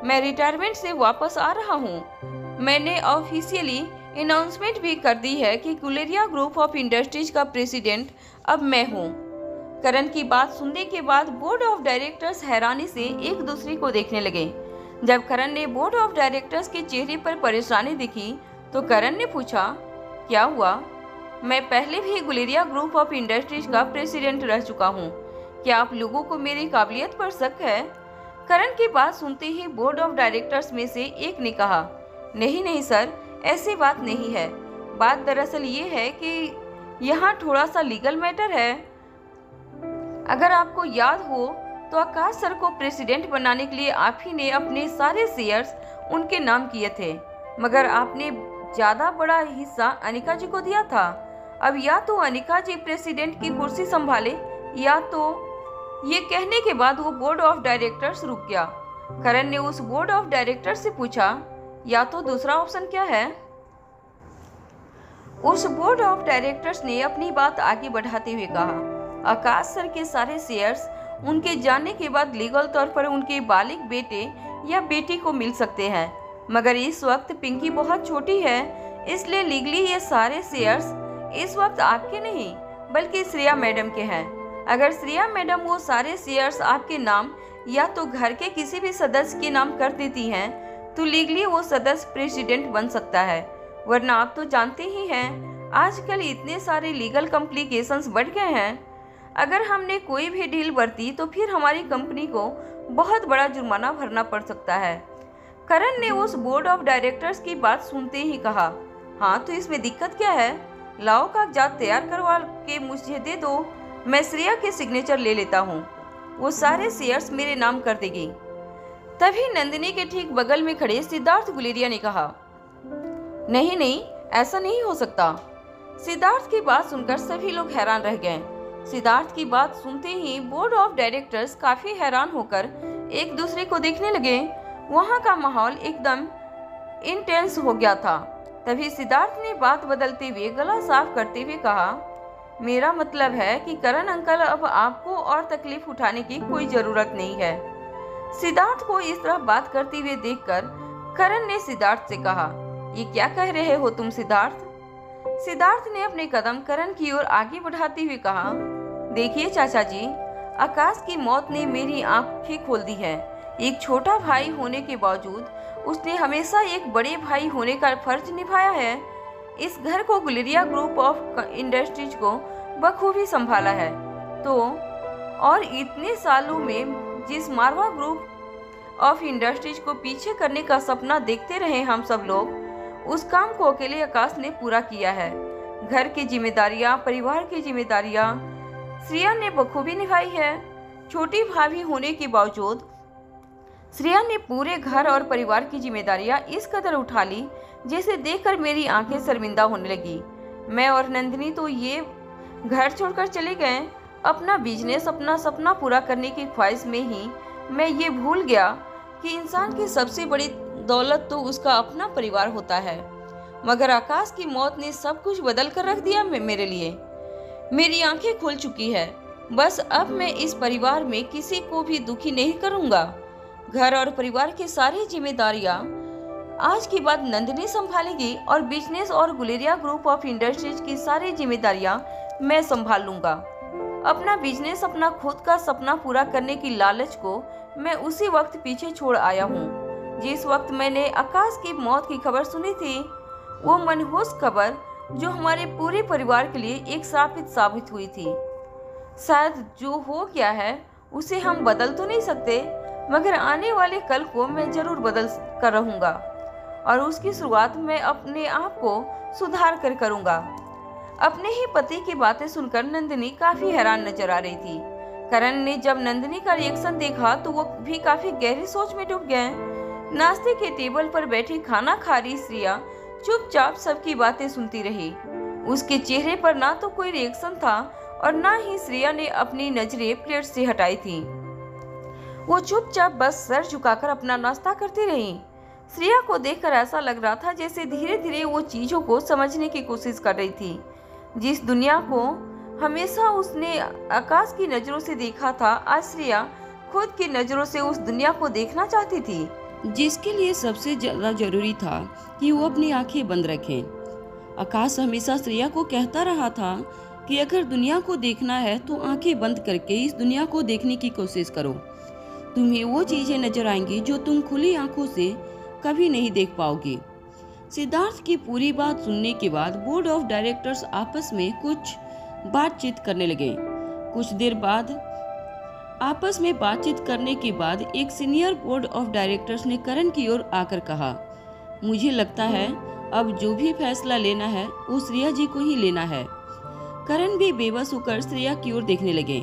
मैं रिटायरमेंट से वापस आ रहा हूँ। मैंने ऑफिशियली अनाउंसमेंट भी कर दी है कि गुलेरिया ग्रुप ऑफ इंडस्ट्रीज का प्रेसिडेंट अब मैं हूँ। करण की बात सुनने के बाद बोर्ड ऑफ डायरेक्टर्स हैरानी से एक दूसरे को देखने लगे। जब करण ने बोर्ड ऑफ डायरेक्टर्स के चेहरे पर परेशानी दिखी तो करण ने पूछा, क्या हुआ? मैं पहले भी गुलेरिया ग्रुप ऑफ इंडस्ट्रीज का प्रेसिडेंट रह चुका हूँ। क्या आप लोगों को मेरी काबिलियत पर शक है? करण की बात सुनते ही बोर्ड ऑफ डायरेक्टर्स में से एक ने कहा, नहीं नहीं सर, ऐसी बात नहीं है। बात दरअसल ये है कि यहाँ थोड़ा सा लीगल मैटर है। अगर आपको याद हो तो आकाश सर को प्रेसिडेंट बनाने के लिए आप ही ने अपने सारे शेयर्स उनके नाम किए थे, मगर आपने ज्यादा बड़ा हिस्सा अनिका जी को दिया था। अब या तो अनिका जी प्रेसिडेंट की कुर्सी संभाले या तो। ये कहने के बाद वो बोर्ड ऑफ डायरेक्टर्स रुक गया। करण ने उस बोर्ड ऑफ डायरेक्टर्स से पूछा, या तो दूसरा ऑप्शन क्या है? उस बोर्ड ऑफ डायरेक्टर्स ने अपनी बात आगे बढ़ाते हुए कहा, आकाश सर के सारे शेयर्स उनके जाने के बाद लीगल तौर पर उनके बालिग बेटे या बेटी को मिल सकते हैं, मगर इस वक्त पिंकी बहुत छोटी है, इसलिए लीगली ये सारे शेयर्स इस वक्त आपके नहीं बल्कि श्रेया मैडम के हैं। अगर श्रेया मैडम वो सारे शेयर्स आपके नाम या तो घर के किसी भी सदस्य के नाम कर देती हैं तो लीगली वो सदस्य प्रेसिडेंट बन सकता है, वरना आप तो जानते ही हैं आजकल इतने सारे लीगल कॉम्प्लिकेशंस बढ़ गए हैं। अगर हमने कोई भी डील बरती तो फिर हमारी कंपनी को बहुत बड़ा जुर्माना भरना पड़ सकता है। करण ने उस बोर्ड ऑफ डायरेक्टर्स की बात सुनते ही कहा, हाँ तो इसमें दिक्कत क्या है? लाओ कागजात तैयार करवा के मुझे दे दो, मैं श्रेया के सिग्नेचर ले लेता हूँ, वो सारे शेयर्स मेरे नाम कर देगी। तभी नंदिनी के ठीक बगल में खड़े सिद्धार्थ गुलेरिया ने कहा, नहीं नहीं, ऐसा नहीं हो सकता। सिद्धार्थ की बात सुनकर सभी लोग हैरान रह गए। सिद्धार्थ की बात सुनते ही बोर्ड ऑफ डायरेक्टर्स काफी हैरान होकर एक दूसरे को देखने लगे। वहां का माहौल एकदम इंटेंस हो गया था। तभी सिद्धार्थ ने बात बदलते हुए गला साफ करते हुए कहा, मेरा मतलब है कि करण अंकल, अब आपको और तकलीफ उठाने की कोई जरूरत नहीं है। सिद्धार्थ को इस तरह बात करते हुए देखकर करण ने सिद्धार्थ से कहा, ये क्या कह रहे हो तुम सिद्धार्थ? सिद्धार्थ ने अपने कदम करण की ओर आगे बढ़ाते हुए कहा, देखिए चाचा जी, आकाश की मौत ने मेरी आंखें खोल दी है। एक छोटा भाई होने के बावजूद उसने हमेशा एक बड़े भाई होने का फर्ज निभाया है। इस घर को गुलेरिया ग्रुप ऑफ इंडस्ट्रीज को बखूबी संभाला है। तो और इतने सालों में जिस मारवा ग्रुप ऑफ इंडस्ट्रीज को पीछे करने का सपना देखते रहे हम सब लोग, उस काम को अकेले आकाश ने पूरा किया है। घर की जिम्मेदारियां, परिवार की जिम्मेदारियां श्रेया ने बखूबी निभाई है। छोटी भाभी होने के बावजूद श्रेया ने पूरे घर और परिवार की जिम्मेदारियां इस कदर उठा ली जिसे देखकर मेरी आंखें शर्मिंदा होने लगी। मैं और नंदिनी तो ये घर छोड़कर चले गए। अपना बिजनेस, अपना सपना पूरा करने की ख्वाहिश में ही मैं ये भूल गया कि इंसान की सबसे बड़ी दौलत तो उसका अपना परिवार होता है। मगर आकाश की मौत ने सब कुछ बदल कर रख दिया मेरे लिए। मेरी आंखें खुल चुकी है। बस अब मैं इस परिवार में किसी को भी दुखी नहीं करूंगा। घर और परिवार की सारी जिम्मेदारियां आज के बाद नंदिनी संभालेगी और बिजनेस और गुलेरिया ग्रुप ऑफ इंडस्ट्रीज की सारी जिम्मेदारियां मैं संभाल लूंगा। अपना बिजनेस, अपना खुद का सपना पूरा करने की लालच को मैं उसी वक्त पीछे छोड़ आया हूँ जिस वक्त मैंने आकाश की मौत की खबर सुनी थी। वो मनहूस खबर जो हमारे पूरे परिवार के लिए एक शापित साबित हुई थी। शायद जो हो गया है उसे हम बदल तो नहीं सकते, मगर आने वाले कल को मैं जरूर बदल कर रहूँगा और उसकी शुरुआत मैं अपने आप को सुधार कर करूँगा। अपने ही पति की बातें सुनकर नंदिनी काफी हैरान नजर आ रही थी। करण ने जब नंदिनी का रिएक्शन देखा तो वो भी काफी गहरी सोच में डूब गए। नाश्ते के टेबल पर बैठी खाना खा रही श्रेया चुपचाप सबकी बातें सुनती रही। उसके चेहरे पर ना तो कोई रिएक्शन था और ना ही श्रेया ने अपनी नजरें प्लेट से हटाई थी। वो चुपचाप बस सर झुकाकर अपना नाश्ता करती रही। श्रेया को देखकर ऐसा लग रहा था जैसे धीरे धीरे वो चीजों को समझने की कोशिश कर रही थी। जिस दुनिया को हमेशा उसने आकाश की नजरों से देखा था, आज श्रेया खुद की नजरों से उस दुनिया को देखना चाहती थी, जिसके लिए सबसे ज्यादा जरूरी था कि वो अपनी आंखें बंद रखें। आकाश हमेशा श्रेया को कहता रहा था कि अगर दुनिया को देखना है तो आंखें बंद करके इस दुनिया को देखने की कोशिश करो। तुम्हें वो चीजें नजर आएंगी जो तुम खुली आंखों से कभी नहीं देख पाओगे। सिद्धार्थ की पूरी बात सुनने के बाद बोर्ड ऑफ डायरेक्टर्स आपस में कुछ बातचीत करने लगे। कुछ देर बाद आपस में बातचीत करने के बाद एक सीनियर बोर्ड ऑफ डायरेक्टर्स ने करण की ओर आकर कहा, मुझे लगता है अब जो भी फैसला लेना है वो श्रेया जी को ही लेना है। करण भी बेबस होकर श्रेया की ओर देखने लगे।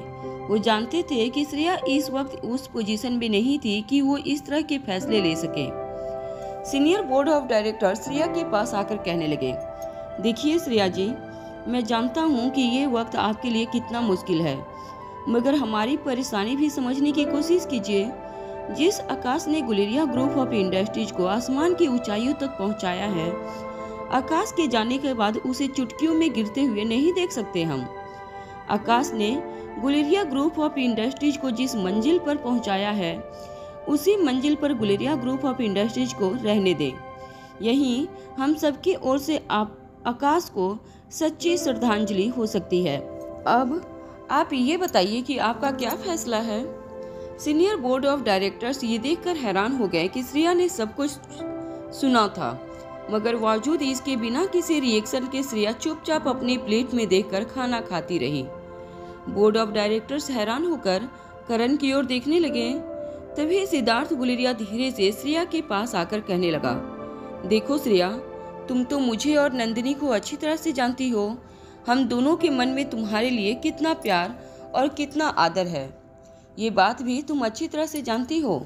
वो जानते थे कि श्रेया इस वक्त उस पोजीशन में नहीं थी कि वो इस तरह के फैसले ले सके। Senior board of director Shreya के पास आकर कहने लगे, देखिए श्रेया जी, मैं जानता हूँ कि ये वक्त आपके लिए कितना मुश्किल है, मगर हमारी परेशानी भी समझने की कोशिश कीजिए। जिस आकाश ने गुलेरिया ग्रुप ऑफ इंडस्ट्रीज को आसमान की ऊंचाइयों तक पहुंचाया है, आकाश के जाने के बाद उसे चुटकियों में गिरते हुए नहीं देख सकते हम। आकाश ने गुलेरिया ग्रुप ऑफ इंडस्ट्रीज को जिस मंजिल पर पहुंचाया है, उसी मंजिल पर गुलेरिया ग्रुप ऑफ इंडस्ट्रीज को रहने दें। यही हम सबकी ओर से आकाश को सच्ची श्रद्धांजलि हो सकती है। अब आप ये बताइए कि आपका क्या फैसला है। सीनियर बोर्ड ऑफ डायरेक्टर्स ये देखकर हैरान हो गए कि श्रेया ने सब कुछ सुना था, मगर बावजूद इसके बिना किसी रिएक्शन के श्रेया चुपचाप अपनी प्लेट में देखकर खाना खाती रही। बोर्ड ऑफ डायरेक्टर्स हैरान होकर करण की ओर देखने लगे। तभी सिद्धार्थ गुलेरिया धीरे से श्रेया के पास आकर कहने लगा, देखो श्रेया, तुम तो मुझे और नंदिनी को अच्छी तरह से जानती हो। हम दोनों के मन में तुम्हारे लिए कितना प्यार और कितना आदर है, ये बात भी तुम अच्छी तरह से जानती हो।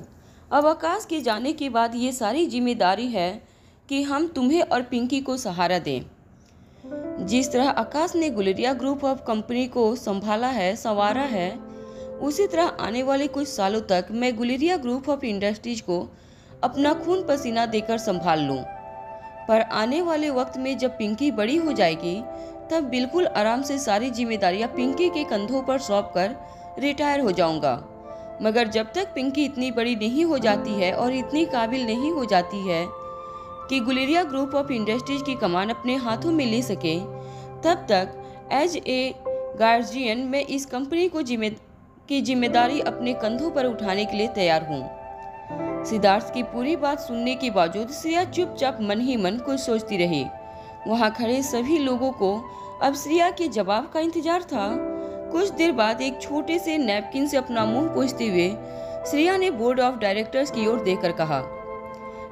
अब आकाश के जाने के बाद ये सारी जिम्मेदारी है कि हम तुम्हें और पिंकी को सहारा दें। जिस तरह आकाश ने गुलेरिया ग्रुप ऑफ कंपनी को संभाला है, संवारा है, उसी तरह आने वाले कुछ सालों तक मैं गुलेरिया ग्रुप ऑफ इंडस्ट्रीज को अपना खून पसीना देकर संभाल लूं। पर आने वाले वक्त में जब पिंकी बड़ी हो जाएगी, तब बिल्कुल आराम से सारी जिम्मेदारियां पिंकी के कंधों पर सौंप कर रिटायर हो जाऊंगा। मगर जब तक पिंकी इतनी बड़ी नहीं हो जाती है और इतनी काबिल नहीं हो जाती है कि गुलेरिया ग्रुप ऑफ इंडस्ट्रीज की कमान अपने हाथों में ले सके, तब तक एज ए गार्जियन, मैं इस कंपनी को जिम्मेदारी अपने कंधों पर उठाने के लिए तैयार हूँ। सिद्धार्थ की पूरी बात सुनने के बावजूद श्रेया चुपचाप मन ही मन कुछ सोचती रही। वहाँ खड़े सभी लोगों को अब श्रेया के जवाब का इंतजार था। कुछ देर बाद एक छोटे से नैपकिन से अपना मुंह पोंछते हुए श्रेया ने बोर्ड ऑफ डायरेक्टर्स की ओर देखकर कहा,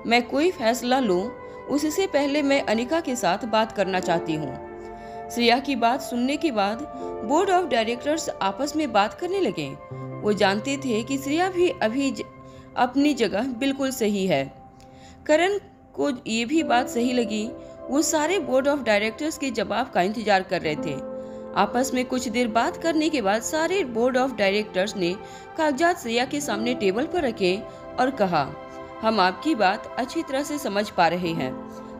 मैं कोई फैसला लूं उससे पहले मैं अनिका के साथ बात करना चाहती हूँ। श्रेया की बात सुनने के बाद बोर्ड ऑफ डायरेक्टर्स आपस में बात करने लगे। वो जानते थे कि श्रेया भी अभी अपनी जगह बिल्कुल सही है। करण को ये भी बात सही लगी। वो सारे बोर्ड ऑफ डायरेक्टर्स के जवाब का इंतजार कर रहे थे। आपस में कुछ देर बात करने के बाद सारे बोर्ड ऑफ डायरेक्टर्स ने कागजात श्रेया के सामने टेबल पर रखे और कहा, हम आपकी बात अच्छी तरह से समझ पा रहे हैं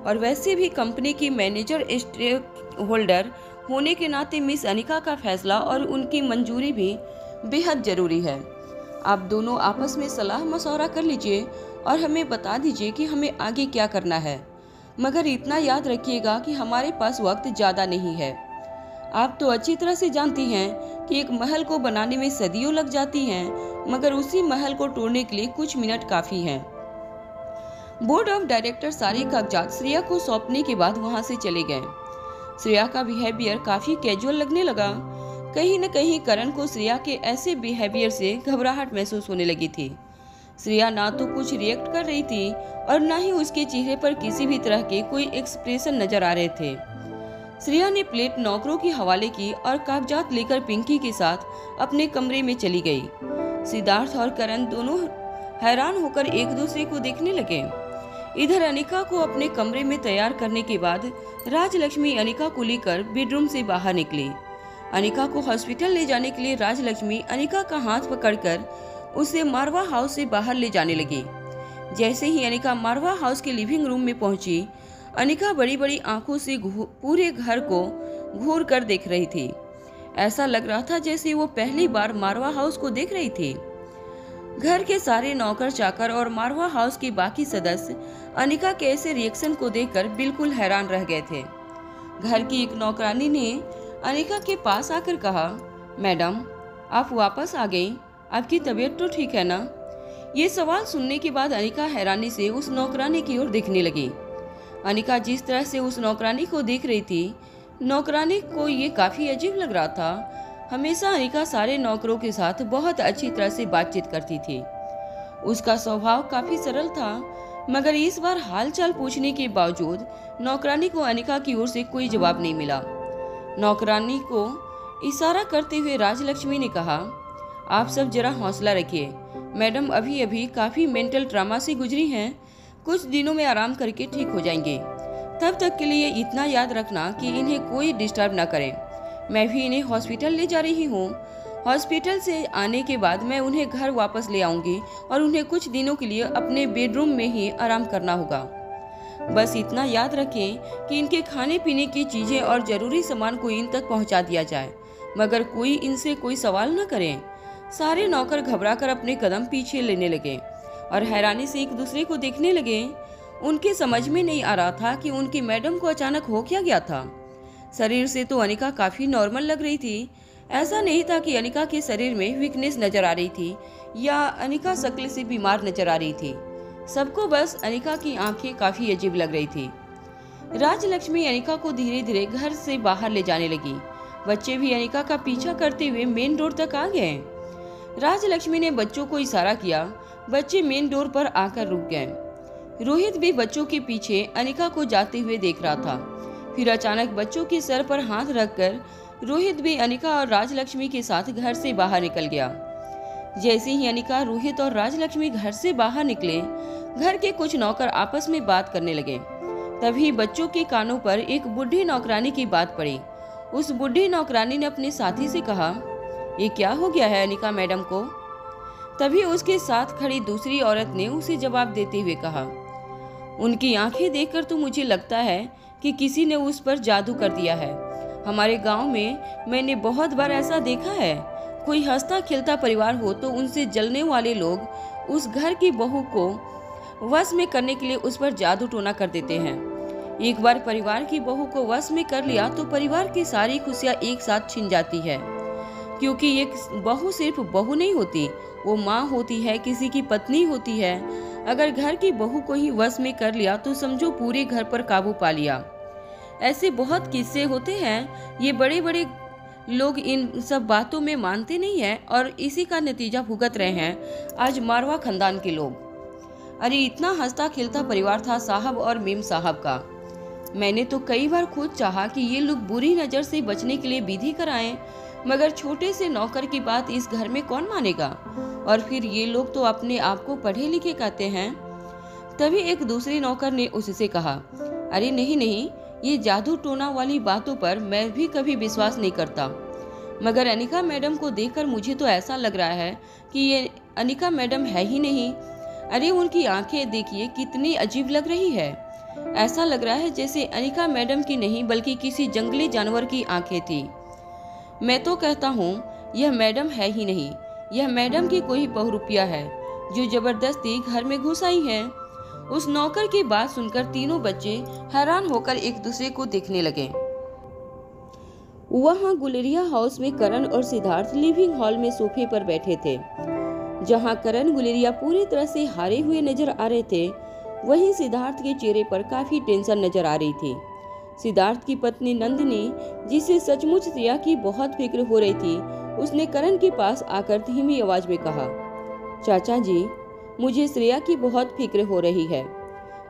और वैसे भी कंपनी की मैनेजर स्टेक होल्डर होने के नाते मिस अनिका का फैसला और उनकी मंजूरी भी बेहद जरूरी है। आप दोनों आपस में सलाह मशवरा कर लीजिए और हमें बता दीजिए कि हमें आगे क्या करना है। मगर इतना याद रखिएगा कि हमारे पास वक्त ज़्यादा नहीं है। आप तो अच्छी तरह से जानती हैं कि एक महल को बनाने में सदियों लग जाती हैं, मगर उसी महल को तोड़ने के लिए कुछ मिनट काफ़ी हैं। बोर्ड ऑफ डायरेक्टर सारे कागजात श्रेया को सौंपने के बाद वहां से चले गए। श्रेया का बिहेवियर काफ़ी कैजुअल लगने लगा। कहीं न कहीं करण को श्रेया के ऐसे बिहेवियर से घबराहट महसूस होने लगी थी। श्रेया ना तो कुछ रिएक्ट कर रही थी और ना ही उसके चेहरे पर किसी भी तरह के कोई एक्सप्रेशन नजर आ रहे थे। श्रेया ने प्लेट नौकरों के हवाले की और कागजात लेकर पिंकी के साथ अपने कमरे में चली गई। सिद्धार्थ और करण दोनों हैरान होकर एक दूसरे को देखने लगे। इधर अनिका को अपने कमरे में तैयार करने के बाद राजलक्ष्मी अनिका को लेकर बेडरूम से बाहर निकली। अनिका को हॉस्पिटल ले जाने के लिए राजलक्ष्मी अनिका का हाथ पकड़कर उसे मारवा हाउस से बाहर ले जाने लगी। जैसे ही अनिका मारवा हाउस के लिविंग रूम में पहुंची, अनिका बड़ी बड़ी आंखों से पूरे घर को घूर कर देख रही थी। ऐसा लग रहा था जैसे वो पहली बार मारवा हाउस को देख रही थी। घर के सारे नौकर चाकर और मारवा हाउस के बाकी सदस्य अनिका के ऐसे रिएक्शन को देखकर बिल्कुल हैरान रह गए थे। घर की एक नौकरानी ने अनिका के पास आकर कहा, मैडम आप वापस आ गई, आपकी तबीयत तो ठीक है ना? ये सवाल सुनने के बाद अनिका हैरानी से उस नौकरानी की ओर देखने लगी। अनिका जिस तरह से उस नौकरानी को देख रही थी, नौकरानी को ये काफी अजीब लग रहा था। हमेशा अनिका सारे नौकरों के साथ बहुत अच्छी तरह से बातचीत करती थी। उसका स्वभाव काफी सरल था, मगर इस बार हालचाल पूछने के बावजूद नौकरानी को अनिका की ओर से कोई जवाब नहीं मिला। नौकरानी को इशारा करते हुए राजलक्ष्मी ने कहा, आप सब जरा हौसला रखिए, मैडम अभी अभी काफी मेंटल ट्रॉमा से गुजरी हैं, कुछ दिनों में आराम करके ठीक हो जाएंगे। तब तक के लिए इतना याद रखना कि इन्हें कोई डिस्टर्ब ना करे। मैं भी इन्हें हॉस्पिटल ले जा रही हूँ। हॉस्पिटल से आने के बाद मैं उन्हें घर वापस ले आऊंगी और उन्हें कुछ दिनों के लिए अपने बेडरूम में ही आराम करना होगा। बस इतना याद रखें कि इनके खाने पीने की चीजें और जरूरी सामान को इन तक पहुंचा दिया जाए, मगर कोई इनसे कोई सवाल न करे। सारे नौकर घबराकर अपने कदम पीछे लेने लगे और हैरानी से एक दूसरे को देखने लगे। उनके समझ में नहीं आ रहा था कि उनकी मैडम को अचानक हो क्या गया था। शरीर से तो अनिका काफी नॉर्मल लग रही थी। ऐसा नहीं था कि अनिका के शरीर में वीकनेस नजर आ रही थी या अनिका शक्ल से बीमार नजर आ रही थी। सबको बस अनिका की आंखें काफी अजीब लग रही थी। राजलक्ष्मी अनिका को धीरे धीरे घर से बाहर ले जाने लगी। बच्चे भी अनिका का पीछा करते हुए मेन डोर तक आ गए। राजलक्ष्मी ने बच्चों को इशारा किया। बच्चे मेन डोर पर आकर रुक गए। रोहित भी बच्चों के पीछे अनिका को जाते हुए देख रहा था। फिर अचानक बच्चों के सर पर हाथ रखकर रोहित भी अनिका और राजलक्ष्मी के साथ घर से बाहर निकल गया। जैसे ही अनिका, रोहित और राजलक्ष्मी घर से बाहर निकले, घर के कुछ नौकर आपस में बात करने लगे। तभी बच्चों के कानों पर एक बूढ़ी नौकरानी की बात पड़ी। उस बूढ़ी नौकरानी ने अपने साथी से कहा, ये क्या हो गया है अनिका मैडम को? तभी उसके साथ खड़ी दूसरी औरत ने उसे जवाब देते हुए कहा, उनकी आंखें देखकर तो मुझे लगता है कि किसी ने उस पर जादू कर दिया है। हमारे गांव में मैंने बहुत बार ऐसा देखा है। कोई हंसता खिलता परिवार हो तो उनसे जलने वाले लोग उस घर की बहू को वश में करने के लिए उस पर जादू टोना कर देते हैं। एक बार परिवार की बहू को वश में कर लिया तो परिवार की सारी खुशियां एक साथ छिन जाती है, क्योंकि एक बहू सिर्फ बहू नहीं होती, वो माँ होती है, किसी की पत्नी होती है। अगर घर की बहू को ही वश में कर लिया तो समझो पूरे घर पर काबू पा लिया। ऐसे बहुत किस्से होते हैं। ये बड़े बड़े लोग इन सब बातों में मानते नहीं हैं और इसी का नतीजा भुगत रहे हैं आज मारवा खानदान के लोग। अरे इतना हंसता खिलता परिवार था साहब और मेम साहब का। मैंने तो कई बार खुद चाहा कि ये लोग बुरी नज़र से बचने के लिए विधि कराएं, मगर छोटे से नौकर की बात इस घर में कौन मानेगा। और फिर ये लोग तो अपने आप को पढ़े लिखे कहते हैं। तभी एक दूसरे नौकर ने उससे कहा, अरे नहीं नहीं, ये जादू टोना वाली बातों पर मैं भी कभी विश्वास नहीं करता, मगर अनिका मैडम को देखकर मुझे तो ऐसा लग रहा है कि ये अनिका मैडम है ही नहीं। अरे उनकी आंखें देखिए कितनी अजीब लग रही है। ऐसा लग रहा है जैसे अनिका मैडम की नहीं बल्कि किसी जंगली जानवर की आंखें थी। मैं तो कहता हूँ यह मैडम है ही नहीं, यह मैडम की कोई बहुरूपिया है जो जबरदस्ती घर में घुस आई है। उस नौकर की बात सुनकर तीनों बच्चे हैरान होकर एक दूसरे को देखने लगे। वहाँ गुलेरिया हाउस में करण और सिद्धार्थ लिविंग हॉल में सोफे पर बैठे थे। जहाँ करण गुलेरिया पूरी तरह से हारे हुए नजर आ रहे थे, वहीं सिद्धार्थ के चेहरे पर काफी टेंशन नजर आ रही थी। सिद्धार्थ की पत्नी नंदिनी, जिसे सचमुच श्रेया की बहुत फिक्र हो रही थी, उसने करण के पास आकर धीमी आवाज में कहा, चाचा जी, मुझे श्रेया की बहुत फिक्र हो रही है।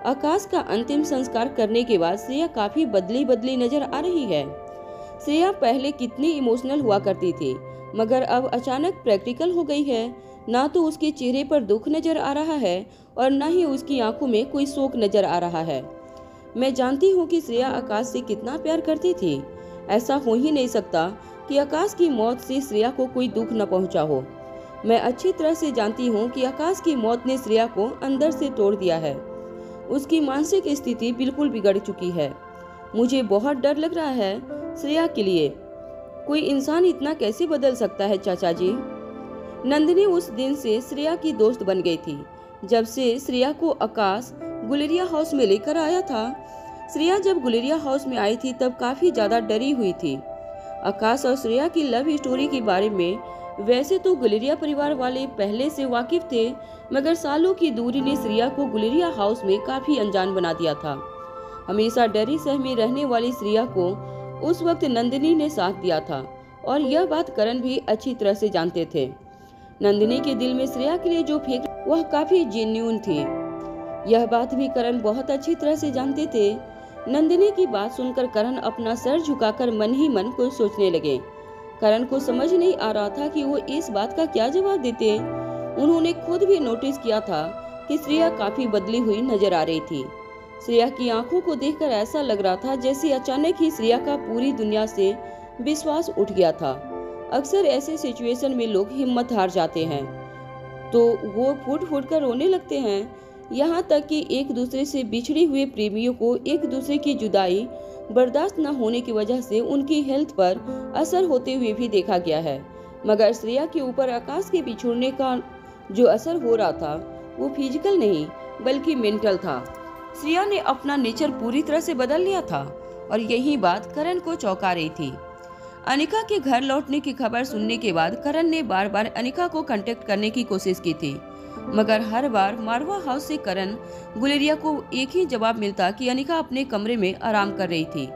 आकाश का अंतिम संस्कार करने के बाद श्रेया काफी बदली बदली नजर आ रही है। श्रेया पहले कितनी इमोशनल हुआ करती थी, मगर अब अचानक प्रैक्टिकल हो गई है। ना तो उसके चेहरे पर दुख नजर आ रहा है और न ही उसकी आंखों में कोई शोक नजर आ रहा है। मैं जानती हूँ कि श्रेया आकाश से कितना प्यार करती थी। ऐसा हो ही नहीं सकता कि आकाश की मौत से श्रेया को कोई दुख न पहुँचा हो। मैं अच्छी तरह से जानती हूँ कि आकाश की मौत ने श्रेया को अंदर से तोड़ दिया है। उसकी मानसिक स्थिति बिल्कुल बिगड़ चुकी है। मुझे बहुत डर लग रहा है श्रेया के लिए। कोई इंसान इतना कैसे बदल सकता है चाचा जी। नंदिनी उस दिन से श्रेया की दोस्त बन गई थी। जब से श्रेया को आकाश गुलेरिया हाउस में लेकर आया था। श्रेया जब गुलेरिया हाउस में आई थी तब काफी ज्यादा डरी हुई थी। आकाश और श्रेया की लव स्टोरी के बारे में वैसे तो गुलेरिया परिवार वाले पहले से वाकिफ थे, मगर सालों की दूरी ने श्रेया को गुलेरिया हाउस में काफी अनजान बना दिया था। हमेशा डरी सहमी रहने वाली श्रेया को उस वक्त नंदिनी ने साथ दिया था और यह बात करण भी अच्छी तरह से जानते थे। नंदिनी के दिल में श्रेया के लिए जो फिक्र वह काफी जेन्युइन थी। यह बात भी करण बहुत अच्छी तरह से जानते थे। नंदिनी की बात सुनकर करण अपना सर झुकाकर मन ही मन कुछ सोचने लगे। करण को समझ नहीं आ रहा था कि वो इस बात का क्या जवाब देते। उन्होंने खुद भी नोटिस किया था कि श्रेया काफी बदली हुई नजर आ रही थी। श्रेया की आंखों को देखकर ऐसा लग रहा था जैसे अचानक ही श्रेया का पूरी दुनिया से विश्वास उठ गया था। अक्सर ऐसे सिचुएशन में लोग हिम्मत हार जाते हैं तो वो फूट फूट कर रोने लगते हैं। यहाँ तक कि एक दूसरे से बिछड़े हुए प्रेमियों को एक दूसरे की जुदाई बर्दाश्त न होने की वजह से उनकी हेल्थ पर असर होते हुए भी देखा गया है। मगर श्रेया के ऊपर आकाश के बिछुड़ने का जो असर हो रहा था वो फिजिकल नहीं बल्कि मेंटल था। श्रेया ने अपना नेचर पूरी तरह से बदल लिया था और यही बात करण को चौंका रही थी। अनिका के घर लौटने की खबर सुनने के बाद करण ने बार बार अनिका को कांटेक्ट करने की कोशिश की थी, मगर हर बार मारवा हाउस से करण गुलेरिया को एक ही जवाब मिलता कि अनिका अपने कमरे में आराम कर रही थी।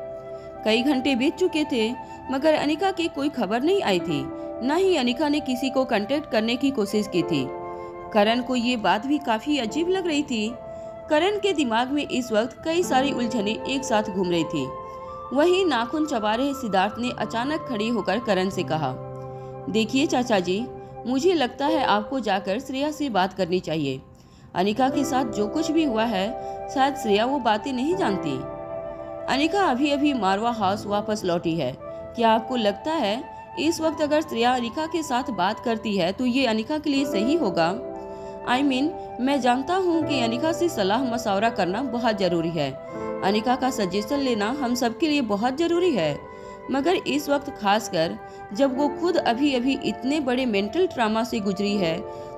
कई घंटे बीत चुके थे मगर अनिका की कोई खबर नहीं आई थी, न ही अनिका ने किसी को कांटेक्ट करने की कोशिश की थी। करण को ये बात भी काफी अजीब लग रही थी। करण के दिमाग में इस वक्त कई सारी उलझनें एक साथ घूम रही थी। वहीं नाखून चबा रहे सिद्धार्थ ने अचानक खड़े होकर करण से कहा, देखिए चाचा जी, मुझे लगता है आपको जाकर श्रेया से बात करनी चाहिए। अनिका के साथ जो कुछ भी हुआ है शायद श्रेया वो बातें नहीं जानती। अनिका अभी अभी मारवा हाउस वापस लौटी है। क्या आपको लगता है इस वक्त अगर श्रेया अनिका के साथ बात करती है तो ये अनिका के लिए सही होगा? मैं जानता हूँ कि अनिका से सलाह मशवरा करना बहुत जरूरी है। अनिका का सजेशन लेना हम सबके लिए बहुत जरूरी है, मगर इस वक्त खासकर जब वो खुद अभी अभी इतने बड़े मेंटल ट्रामा से गुजरी है,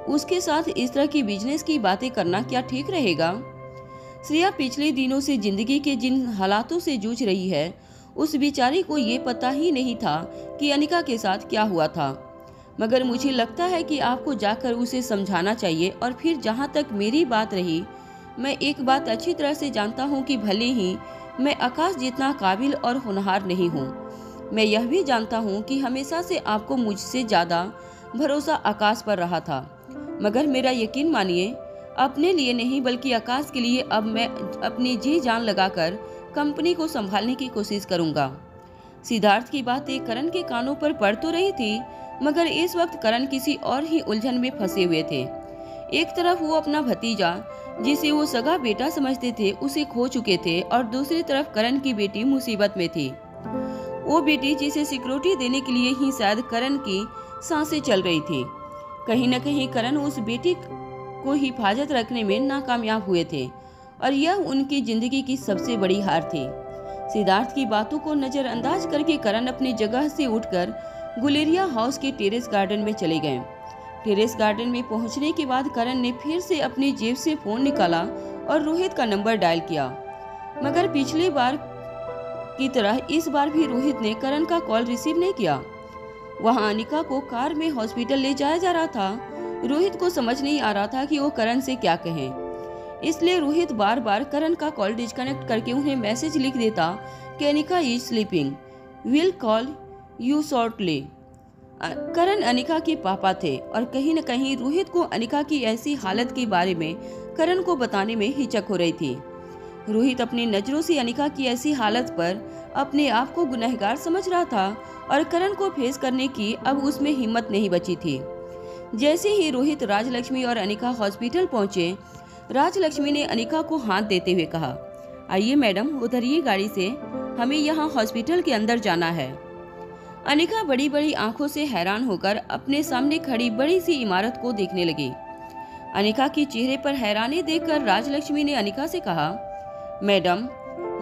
उसके साथ इस तरह की बिजनेस की बातें करना क्या ठीक रहेगा? श्रेया पिछले दिनों से जिंदगी के जिन हालातों से जूझ रही है, उस बेचारी को ये पता ही नहीं था कि अनिका के साथ क्या हुआ था। मगर मुझे लगता है कि आपको जाकर उसे समझाना चाहिए। और फिर जहाँ तक मेरी बात रही, मैं एक बात अच्छी तरह से जानता हूँ कि भले ही मैं आकाश जितना काबिल और होनहार नहीं हूँ, मैं यह भी जानता हूँ कि हमेशा से आपको मुझसे ज़्यादा भरोसा आकाश पर रहा था। मगर मेरा यकीन मानिए, अपने लिए नहीं बल्कि आकाश के लिए अब मैं अपनी जी जान लगाकर कंपनी को संभालने की कोशिश करूंगा। सिद्धार्थ की बातें करण के कानों पर पड़ तो रही थी, मगर इस वक्त करण किसी और ही उलझन में फंसे हुए थे। एक तरफ वो अपना भतीजा, जिसे वो सगा बेटा समझते थे, उसे खो चुके थे, और दूसरी तरफ करण की बेटी मुसीबत में थी। वो बेटी जिसे सिक्योरिटी देने के लिए ही शायद करण की सांसें चल रही थी। कहीं न कहीं करण उस बेटी को हिफाजत रखने में नाकामयाब हुए थे, और यह उनकी जिंदगी की सबसे बड़ी हार थी। सिद्धार्थ की बातों को नजरअंदाज करके करण अपनी जगह से उठकर गुलेरिया हाउस के टेरेस गार्डन में चले गए। टेरेस गार्डन में पहुंचने के बाद करण ने फिर से अपनी जेब से फोन निकाला और रोहित का नंबर डायल किया। मगर पिछली बार की तरह इस बार भी रोहित ने करण का कॉल रिसीव नहीं किया। वहां अनिका को कार में हॉस्पिटल ले जाया जा रहा था। रोहित को समझ नहीं आ रहा था कि वो करण से क्या कहें, इसलिए रोहित बार बार करण का कॉल डिस्कनेक्ट करके उन्हें मैसेज लिख देता कि Anika is sleeping, will call you shortly. Karan Anika के पापा थे, और कहीं न कहीं रोहित को अनिका की ऐसी हालत के बारे में करण को बताने में हिचक हो रही थी। रोहित अपनी नजरों से अनिका की ऐसी हालत पर अपने आप को गुनहगार समझ रहा था, और करण को फेस करने की अब उसमें हिम्मत नहीं बची थी। जैसे ही रोहित, राजलक्ष्मी और अनिका हॉस्पिटल पहुंचे, राजलक्ष्मी ने अनिका को हाथ देते हुए कहा, आइए मैडम, उतरिए गाड़ी से, हमें यहाँ हॉस्पिटल के अंदर जाना है। अनिका बड़ी बड़ी आंखों से हैरान होकर अपने सामने खड़ी बड़ी सी इमारत को देखने लगी। अनिका के चेहरे पर हैरानी देखकर राजलक्ष्मी ने अनिका से कहा, मैडम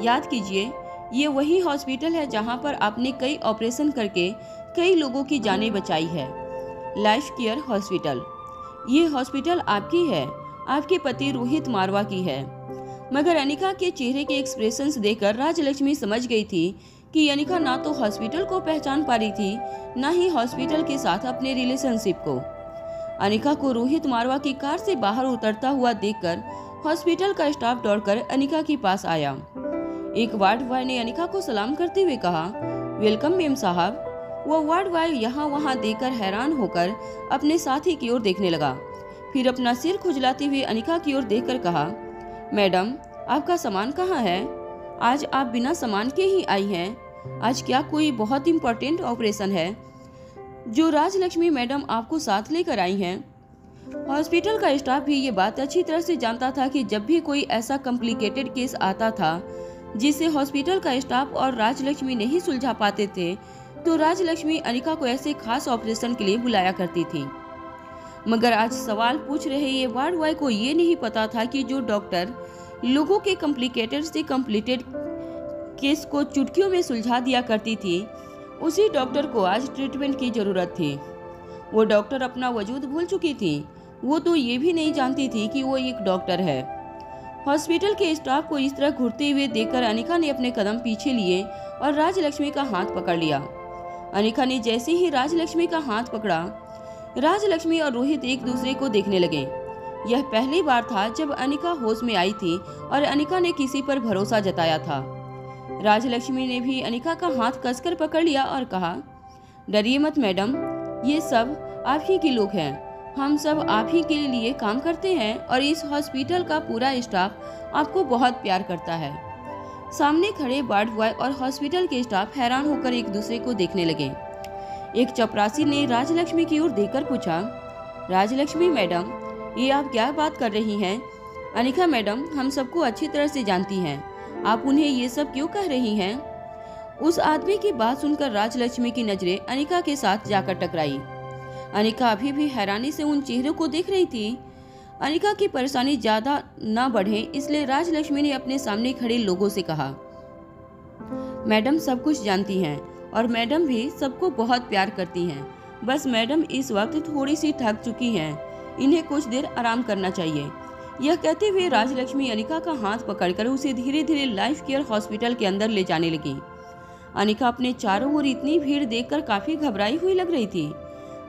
याद कीजिए, ये वही हॉस्पिटल है जहाँ पर आपने कई ऑपरेशन करके कई लोगों की जानें बचाई है, लाइफ केयर हॉस्पिटल। ये हॉस्पिटल आपकी है, आपके पति रोहित मारवा की है। मगर अनिका के चेहरे के एक्सप्रेशंस देखकर राजलक्ष्मी समझ गई थी कि अनिका ना तो हॉस्पिटल को पहचान पा रही थी, ना ही हॉस्पिटल के साथ अपने रिलेशनशिप को। अनिका को रोहित मारवा की कार से बाहर उतरता हुआ देखकर हॉस्पिटल का स्टाफ दौड़कर अनिका के पास आया। एक वार्ड बॉय ने अनिका को सलाम करते हुए कहा, वेलकम मैम साहब। वो वार्ड बॉय यहाँ वहाँ देखकर हैरान होकर अपने साथी की ओर देखने लगा, फिर अपना सिर खुजलाते हुए अनिका की ओर देखकर कहा, मैडम आपका सामान कहाँ है? आज आप बिना सामान के ही आई हैं। आज क्या कोई बहुत इम्पोर्टेंट ऑपरेशन है जो राजलक्ष्मी मैडम आपको साथ लेकर आई हैं? हॉस्पिटल का स्टाफ भी ये बात अच्छी तरह से जानता था कि जब भी कोई ऐसा कॉम्प्लिकेटेड केस आता था जिसे हॉस्पिटल का स्टाफ और राजलक्ष्मी नहीं सुलझा पाते थे, तो राजलक्ष्मी अनिका को ऐसे खास ऑपरेशन के लिए बुलाया करती थी। मगर आज सवाल पूछ रहे ये वार्ड बॉय को ये नहीं पता था कि जो डॉक्टर लोगों के कॉम्प्लिकेटेड से कॉम्प्लिकेटेड केस को चुटकियों में सुलझा दिया करती थी, उसी डॉक्टर को आज ट्रीटमेंट की जरूरत थी। वो डॉक्टर अपना वजूद भूल चुकी थी। वो तो ये भी नहीं जानती थी कि वो एक डॉक्टर है। हॉस्पिटल के स्टाफ को इस तरह घूरते हुए देखकर अनिका ने अपने कदम पीछे लिए और राजलक्ष्मी का हाथ पकड़ लिया। अनिका ने जैसे ही राजलक्ष्मी का हाथ पकड़ा, राजलक्ष्मी और रोहित एक दूसरे को देखने लगे। यह पहली बार था जब अनिका होश में आई थी और अनिका ने किसी पर भरोसा जताया था। राजलक्ष्मी ने भी अनिका का हाथ कसकर पकड़ लिया और कहा, डरिए मत मैडम, ये सब आप ही के लोग हैं। हम सब आप ही के लिए काम करते हैं और इस हॉस्पिटल का पूरा स्टाफ आपको बहुत प्यार करता है। सामने खड़े वार्ड बॉय और हॉस्पिटल के स्टाफ हैरान होकर एक दूसरे को देखने लगे। एक चपरासी ने राजलक्ष्मी की ओर देखकर पूछा, राजलक्ष्मी मैडम, ये आप क्या बात कर रही हैं? अनिका मैडम हम सबको अच्छी तरह से जानती हैं, आप उन्हें ये सब क्यों कह रही हैं? उस आदमी की बात सुनकर राजलक्ष्मी की नजरें अनिका के साथ जाकर टकराई। अनिका अभी भी हैरानी से उन चेहरों को देख रही थी। अनिका की परेशानी ज्यादा न बढ़े इसलिए राजलक्ष्मी ने अपने सामने खड़े लोगों से कहा, मैडम सब कुछ जानती हैं और मैडम भी सबको बहुत प्यार करती हैं। बस मैडम इस वक्त थोड़ी सी थक चुकी हैं, इन्हें कुछ देर आराम करना चाहिए। यह कहते हुए राजलक्ष्मी अनिका का हाथ पकड़कर उसे धीरे धीरे लाइफ केयर हॉस्पिटल के अंदर ले जाने लगी। अनिका अपने चारों ओर इतनी भीड़ देखकर काफी घबराई हुई लग रही थी।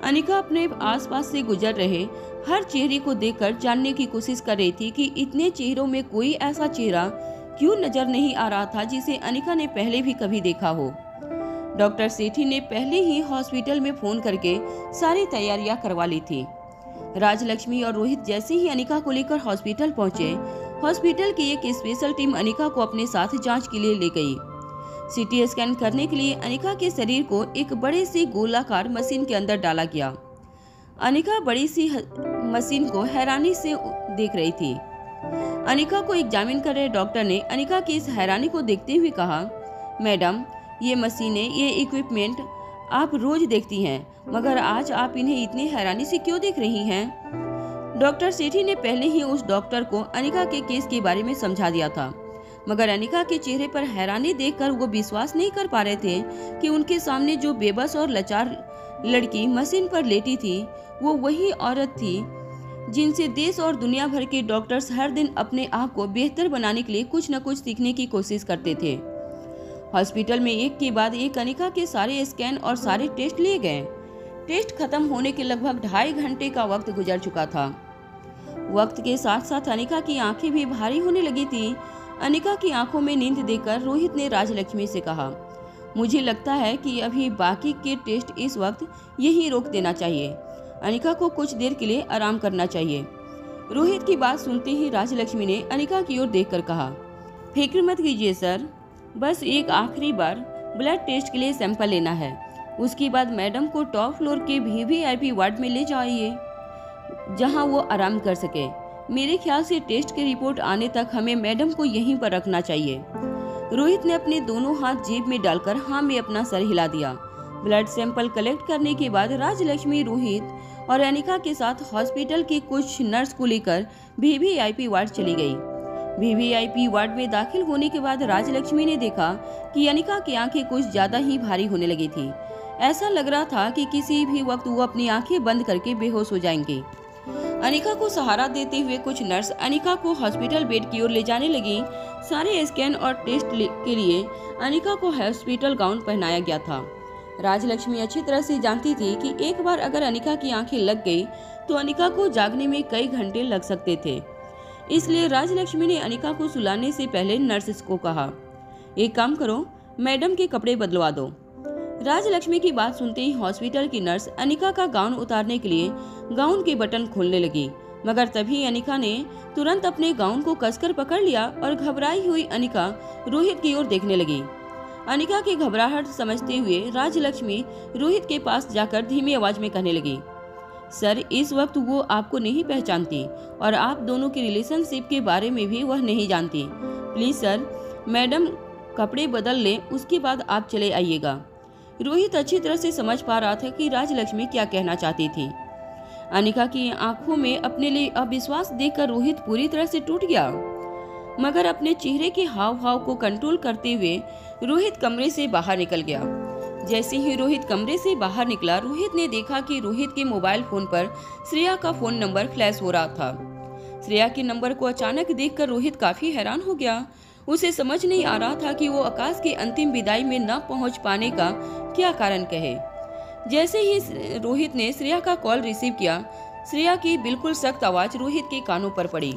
अनिका अपने आसपास से गुजर रहे हर चेहरे को देखकर जानने की कोशिश कर रही थी कि इतने चेहरों में कोई ऐसा चेहरा क्यों नजर नहीं आ रहा था जिसे अनिका ने पहले भी कभी देखा हो। डॉक्टर सेठी ने पहले ही हॉस्पिटल में फोन करके सारी तैयारियां करवा ली थी। राजलक्ष्मी और रोहित जैसे ही अनिका को लेकर हॉस्पिटल पहुंचे, हॉस्पिटल की एक स्पेशल टीम अनिका को अपने साथ जांच के लिए ले गई। सीटी स्कैन करने के लिए अनिका के शरीर को एक बड़े सी गोलाकार मशीन के अंदर डाला गया। अनिका बड़ी सी मशीन को हैरानी से देख रही थी। अनिका को एग्जामिन कर रहे डॉक्टर ने अनिका की इस हैरानी को देखते हुए कहा, मैडम, ये मशीनें, ये इक्विपमेंट आप रोज देखती हैं, मगर आज आप इन्हें इतनी हैरानी से क्यों देख रही हैं? डॉक्टर सेठी ने पहले ही उस डॉक्टर को अनिका के केस के बारे में समझा दिया था, मगर अनिका के चेहरे पर हैरानी देखकर वो विश्वास नहीं कर पा रहे थे कि उनके सामने जो बेबस और लाचार लड़की मशीन पर लेटी थी, वो वही औरत थी जिनसे देश और दुनिया भर के डॉक्टर्स हर दिन अपने आप को बेहतर बनाने के लिए कुछ न कुछ सीखने की कोशिश करते थे। हॉस्पिटल में एक के बाद एक अनिका के सारे स्कैन और सारे टेस्ट लिए गए। टेस्ट खत्म होने के लगभग 2.5 घंटे का वक्त गुजर चुका था। वक्त के साथ साथ अनिका की आंखें भी भारी होने लगी थी। अनिका की आंखों में नींद देखकर रोहित ने राजलक्ष्मी से कहा, मुझे लगता है कि अभी बाकी के टेस्ट इस वक्त यहीं रोक देना चाहिए। अनिका को कुछ देर के लिए आराम करना चाहिए। रोहित की बात सुनते ही राजलक्ष्मी ने अनिका की ओर देखकर कहा, फिक्र मत कीजिए सर, बस एक आखिरी बार ब्लड टेस्ट के लिए सैंपल लेना है। उसके बाद मैडम को टॉप फ्लोर के वीवीआईपी वार्ड में ले जाइए, जहां वो आराम कर सके। मेरे ख्याल से टेस्ट की रिपोर्ट आने तक हमें मैडम को यहीं पर रखना चाहिए। रोहित ने अपने दोनों हाथ जेब में डालकर हाँ में अपना सर हिला दिया। ब्लड सैंपल कलेक्ट करने के बाद राजलक्ष्मी रोहित और अनिका के साथ हॉस्पिटल के कुछ नर्स को लेकर वीवीआईपी वार्ड चली गई। वीवीआईपी वार्ड में दाखिल होने के बाद राजलक्ष्मी ने देखा कि अनिका की आंखें कुछ ज्यादा ही भारी होने लगी थी। ऐसा लग रहा था कि किसी भी वक्त वो अपनी आंखें बंद करके बेहोश हो जाएंगी। अनिका को सहारा देते हुए कुछ नर्स अनिका को हॉस्पिटल बेड की ओर ले जाने लगी। सारे स्कैन और टेस्ट के लिए अनिका को हॉस्पिटल गाउन पहनाया गया था। राजलक्ष्मी अच्छी तरह से जानती थी कि एक बार अगर अनिका की आंखें लग गई तो अनिका को जागने में कई घंटे लग सकते थे। इसलिए राजलक्ष्मी ने अनिका को सुलाने से पहले नर्स को कहा, एक काम करो, मैडम के कपड़े बदलवा दो। राजलक्ष्मी की बात सुनते ही हॉस्पिटल की नर्स अनिका का गाउन उतारने के लिए गाउन के बटन खोलने लगी, मगर तभी अनिका ने तुरंत अपने गाउन को कसकर पकड़ लिया और घबराई हुई अनिका रोहित की ओर देखने लगी। अनिका की घबराहट समझते हुए राजलक्ष्मी रोहित के पास जाकर धीमी आवाज में कहने लगी, सर, इस वक्त वो आपको नहीं पहचानती और आप दोनों के रिलेशनशिप के बारे में भी वह नहीं जानती। प्लीज सर, मैडम कपड़े बदल लें, उसके बाद आप चले आइएगा। रोहित अच्छी तरह से समझ पा रहा था कि राजलक्ष्मी क्या कहना चाहती थी। अनिका की आंखों में अपने लिए अविश्वास देखकर रोहित पूरी तरह से टूट गया, मगर अपने चेहरे के हाव भाव को कंट्रोल करते हुए रोहित कमरे से बाहर निकल गया। जैसे ही रोहित कमरे से बाहर निकला, रोहित ने देखा कि रोहित के मोबाइल फोन पर श्रेया का फोन नंबर फ्लैश हो रहा था। श्रेया के नंबर को अचानक देखकर रोहित काफी हैरान हो गया। उसे समझ नहीं आ रहा था कि वो आकाश की अंतिम विदाई में न पहुंच पाने का क्या कारण कहे। जैसे ही रोहित ने श्रेया का कॉल रिसीव किया, श्रेया की बिल्कुल सख्त आवाज रोहित के कानों पर पड़ी।